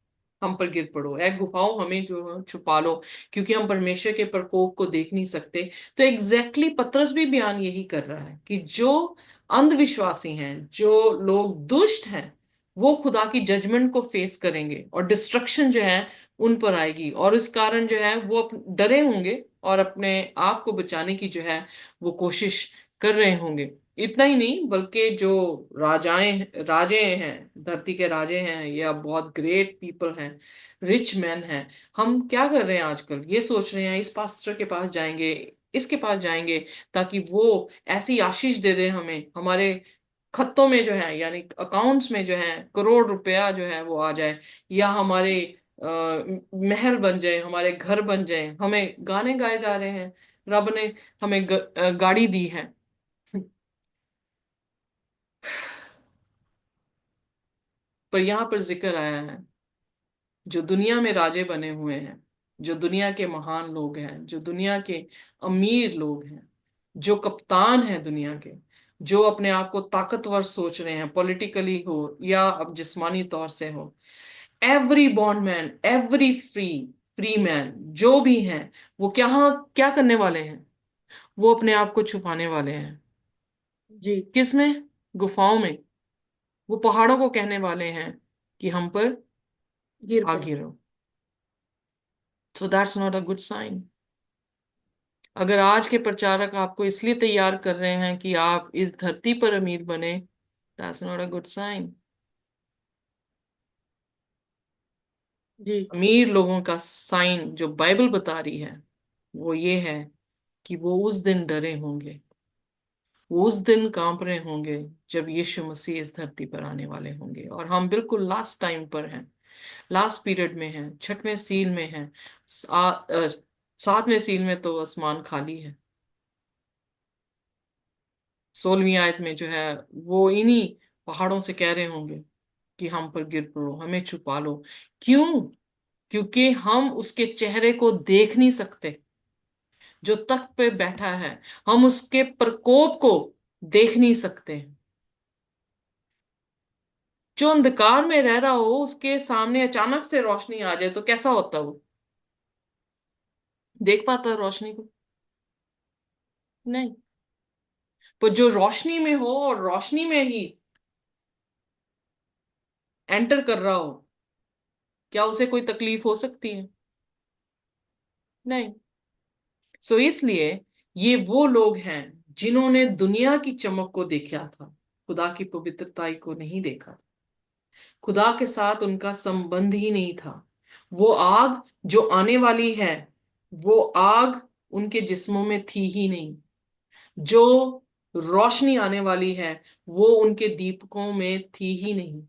हम पर गिर पड़ो, ए गुफाओं हमें जो है छुपा लो, क्योंकि हम परमेश्वर के प्रकोप को देख नहीं सकते। तो एग्जैक्टली पतरस भी बयान यही कर रहा है कि जो अंधविश्वासी हैं, जो लोग दुष्ट हैं, वो खुदा की जजमेंट को फेस करेंगे और डिस्ट्रक्शन जो है उन पर आएगी, और इस कारण जो है वो डरे होंगे और अपने आप को बचाने की जो है वो कोशिश कर रहे होंगे। इतना ही नहीं, बल्कि जो राजे हैं, धरती के राजे हैं, या बहुत ग्रेट पीपल हैं, रिच मैन हैं, हम क्या कर रहे हैं आजकल, ये सोच रहे हैं इस पास्टर के पास जाएंगे, इसके पास जाएंगे, ताकि वो ऐसी आशीष दे दे हमें, हमारे खत्तों में जो है, यानी अकाउंट्स में जो है करोड़ रुपया जो है वो आ जाए, या हमारे महल बन जाए, हमारे घर बन जाए। हमें गाने गाए जा रहे हैं, रब ने हमें गाड़ी दी है। पर यहाँ पर जिक्र आया है जो दुनिया में राजे बने हुए हैं, जो दुनिया के महान लोग हैं, जो दुनिया के अमीर लोग हैं, जो कप्तान हैं दुनिया के, जो अपने आप को ताकतवर सोच रहे हैं, पॉलिटिकली हो या अब जिस्मानी तौर से हो, every bond man, every free man जो भी हैं, वो क्या क्या करने वाले हैं, वो अपने आप को छुपाने वाले हैं। जी। किसमें? गुफाओं में। वो पहाड़ों को कहने वाले हैं कि हम पर गिर आ पड़ो। गिरो। So that's not a good sign. अगर आज के प्रचारक आपको इसलिए तैयार कर रहे हैं कि आप इस धरती पर अमीर बने, that's not a good sign. जी। अमीर लोगों का साइन जो बाइबल बता रही है वो ये है कि वो उस दिन डरे होंगे, वो उस दिन कांप रहे होंगे जब यीशु मसीह इस धरती पर आने वाले होंगे। और हम बिल्कुल लास्ट टाइम पर हैं, लास्ट पीरियड में हैं, छठवें सील में हैं। 7वें सील में तो आसमान खाली है। 16वीं आयत में जो है वो इन्हीं पहाड़ों से कह रहे होंगे कि हम पर गिर पड़ो, हमें छुपा लो। क्यों? क्योंकि हम उसके चेहरे को देख नहीं सकते जो तख्त पे बैठा है, हम उसके प्रकोप को देख नहीं सकते। जो अंधकार में रह रहा हो उसके सामने अचानक से रोशनी आ जाए तो कैसा होता वो? देख पाता है रोशनी को? नहीं। पर जो रोशनी में हो और रोशनी में ही एंटर कर रहा हो, क्या उसे कोई तकलीफ हो सकती है? नहीं। सो इसलिए ये वो लोग हैं जिन्होंने दुनिया की चमक को देखा था, खुदा की पवित्रताई को नहीं देखा था। खुदा के साथ उनका संबंध ही नहीं था। वो आग जो आने वाली है, वो आग उनके जिस्मों में थी ही नहीं। जो रोशनी आने वाली है वो उनके दीपकों में थी ही नहीं।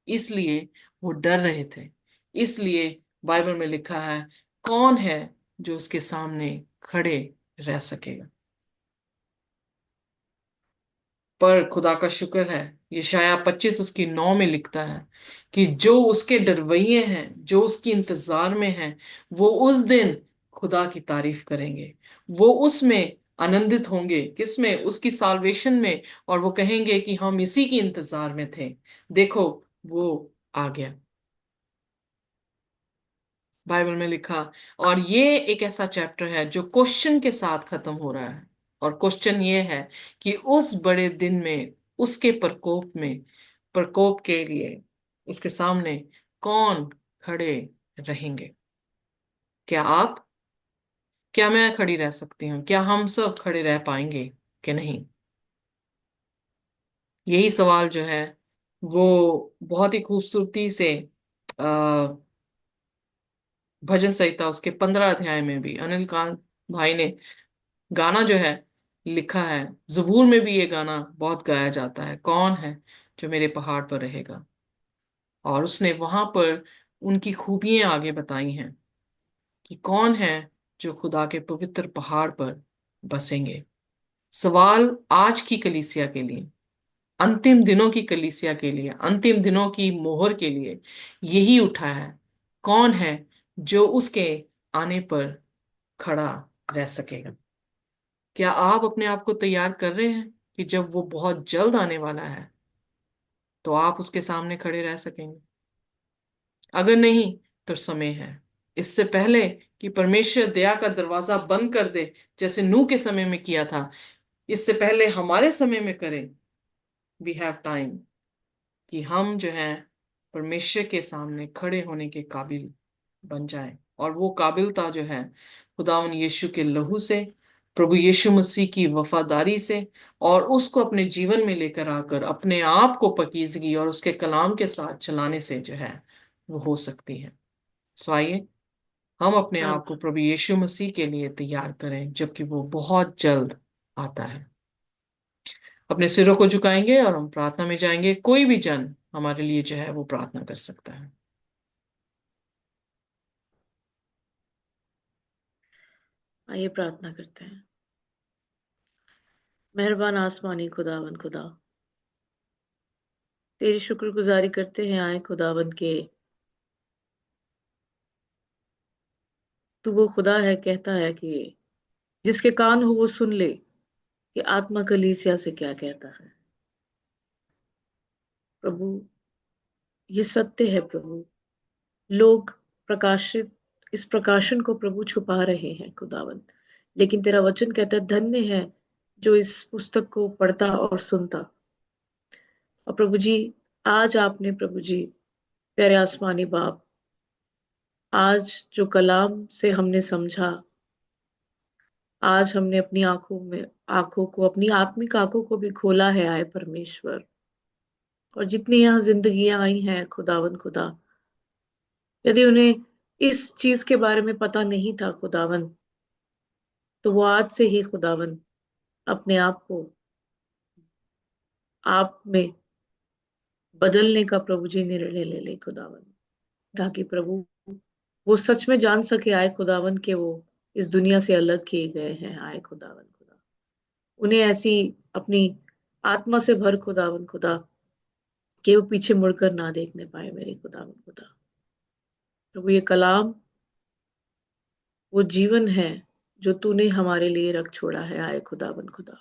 इसलिए वो डर रहे थे। इसलिए बाइबल में लिखा है, कौन है जो उसके सामने खड़े रह सकेगा? पर खुदा का शुक्र है, यशायाह 25 उसकी 9 में लिखता है कि जो उसके डरवैये हैं, जो उसकी इंतजार में हैं, वो उस दिन खुदा की तारीफ करेंगे। वो उसमें आनंदित होंगे। किसमें? उसकी साल्वेशन में। और वो कहेंगे कि हम इसी की इंतजार में थे, देखो वो आ गया। बाइबल में लिखा। और ये एक ऐसा चैप्टर है जो क्वेश्चन के साथ खत्म हो रहा है। और क्वेश्चन ये है कि उस बड़े दिन में, उसके प्रकोप में, प्रकोप के लिए उसके सामने कौन खड़े रहेंगे? क्या आप? क्या मैं खड़ी रह सकती हूँ? क्या हम सब खड़े रह पाएंगे कि नहीं? यही सवाल जो है वो बहुत ही खूबसूरती से आ, भजन संहिता उसके 15 अध्याय में भी अनिल कांत भाई ने गाना जो है लिखा है, ज़बूर में भी ये गाना बहुत गाया जाता है, कौन है जो मेरे पहाड़ पर रहेगा। और उसने वहां पर उनकी खूबियां आगे बताई हैं कि कौन है जो खुदा के पवित्र पहाड़ पर बसेंगे। सवाल आज की कलीसिया के लिए, अंतिम दिनों की कलीसिया के लिए, अंतिम दिनों की मोहर के लिए यही उठा है, कौन है जो उसके आने पर खड़ा रह सकेगा। क्या आप अपने आप को तैयार कर रहे हैं कि जब वो बहुत जल्द आने वाला है तो आप उसके सामने खड़े रह सकेंगे? अगर नहीं तो समय है, इससे पहले कि परमेश्वर दया का दरवाजा बंद कर दे, जैसे नूह के समय में किया था, इससे पहले हमारे समय में करें। वी हैव टाइम कि हम जो है परमेश्वर के सामने खड़े होने के काबिल बन जाएं। और वो काबिलता जो है खुदावन यीशु के लहू से, प्रभु यीशु मसीह की वफादारी से, और उसको अपने जीवन में लेकर आकर अपने आप को पकीजगी और उसके कलाम के साथ चलाने से जो है वो हो सकती है। सो आइए हम अपने आप को आमीन। प्रभु यीशु मसीह के लिए तैयार करें, जबकि वो बहुत जल्द आता है। अपने सिरों को झुकाएंगे और हम प्रार्थना में जाएंगे। कोई भी जन हमारे लिए जो है वो प्रार्थना कर सकता है। आइए प्रार्थना करते हैं। मेहरबान आसमानी खुदावन खुदा, तेरी शुक्रगुजारी करते हैं आए खुदावन के तू वो खुदा है, कहता है कि जिसके कान हो वो सुन ले कि आत्मा कलीसिया से क्या कहता है। प्रभु, ये सत्य है प्रभु। लोग प्रकाशित इस प्रकाशन को प्रभु छुपा रहे हैं खुदावन, लेकिन तेरा वचन कहता है धन्य है जो इस पुस्तक को पढ़ता और सुनता। और प्रभु जी, आज आपने प्रभु जी, प्यारे आसमानी बाप, आज जो कलाम से हमने समझा, आज हमने अपनी आंखों को, अपनी आत्मिक आंखों को भी खोला है आए परमेश्वर। और जितनी यहाँ जिंदगियां आई हैं खुदावन खुदा, यदि उन्हें इस चीज के बारे में पता नहीं था खुदावन, तो वो आज से ही खुदावन अपने आप को आप में बदलने का प्रभु जी निर्णय ले ले खुदावन, ताकि प्रभु वो सच में जान सके आए खुदावन के वो इस दुनिया से अलग किए गए हैं आए खुदावन खुदा। उन्हें ऐसी अपनी आत्मा से भर खुदावन खुदा कि वो पीछे मुड़कर ना देखने पाए मेरे खुदावन खुदा। प्रभु, ये कलाम वो जीवन है जो तूने हमारे लिए रख छोड़ा है आए खुदावन खुदा।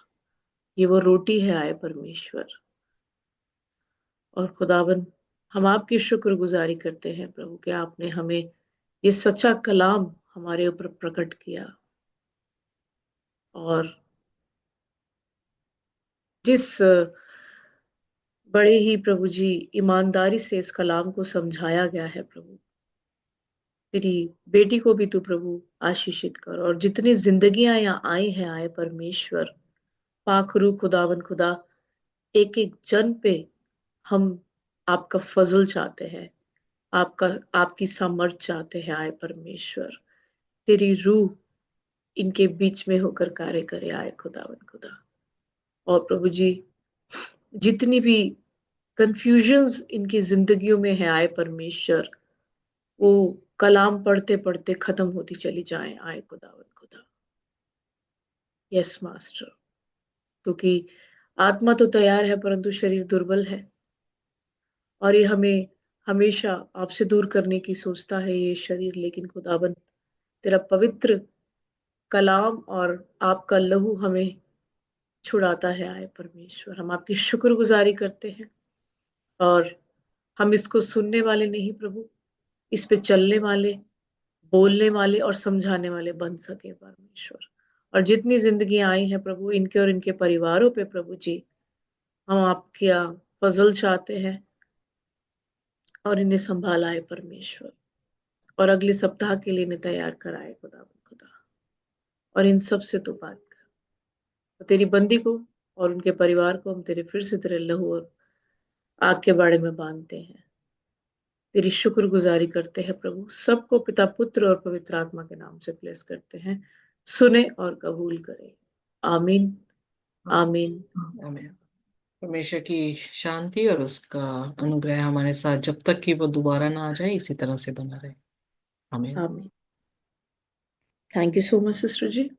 ये वो रोटी है आए परमेश्वर। और खुदावन, हम आपकी शुक्रगुजारी करते हैं प्रभु कि आपने हमें ये सच्चा कलाम हमारे ऊपर प्रकट किया। और जिस बड़े ही प्रभु जी ईमानदारी से इस कलाम को समझाया गया है प्रभु, तेरी बेटी को भी तू प्रभु आशीषित कर। और जितनी जिंदगियां यहाँ आई हैं आए परमेश्वर, पाक रू खुदावन खुदा, एक एक जन पे हम आपका फजल चाहते हैं, आपका आपकी सामर्थ चाहते हैं आए परमेश्वर। तेरी रूह इनके बीच में होकर कार्य करे आए खुदावन खुदा। और प्रभु जी, जितनी भी कंफ्यूजन्स इनकी जिंदगियों में है आए परमेश्वर, वो कलाम पढ़ते पढ़ते खत्म होती चली जाए आए खुदावन खुदा। यस मास्टर, क्योंकि आत्मा तो तैयार है परंतु शरीर दुर्बल है। और ये हमें हमेशा आपसे दूर करने की सोचता है ये शरीर, लेकिन खुदावन तेरा पवित्र कलाम और आपका लहू हमें छुड़ाता है आए परमेश्वर। हम आपकी शुक्रगुजारी करते हैं। और हम इसको सुनने वाले नहीं प्रभु, इस पे चलने वाले, बोलने वाले और समझाने वाले बन सके परमेश्वर। और जितनी जिंदगी आई हैं प्रभु, इनके और इनके परिवारों पे प्रभु जी, हम आपका फजल चाहते हैं और इन्हें संभालाए परमेश्वर। और अगले सप्ताह के लिए इन्हें तैयार कराए खुदा खुदा। और इन सब से तो बात कर, और तेरी बंदी को और उनके परिवार को हम तेरे फिर से तेरे लहू और आग के बाड़े में बांधते हैं। तेरी शुक्रगुजारी करते हैं प्रभु, सबको पिता पुत्र और पवित्र आत्मा के नाम से प्लेस करते हैं। सुने और कबूल करे। आमीन। आमीन। आमीन। परमेश्वर की शांति और उसका अनुग्रह हमारे साथ जब तक कि वो दोबारा ना आ जाए इसी तरह से बना रहे। आमीन। आमीन। Thank you so much sister ji.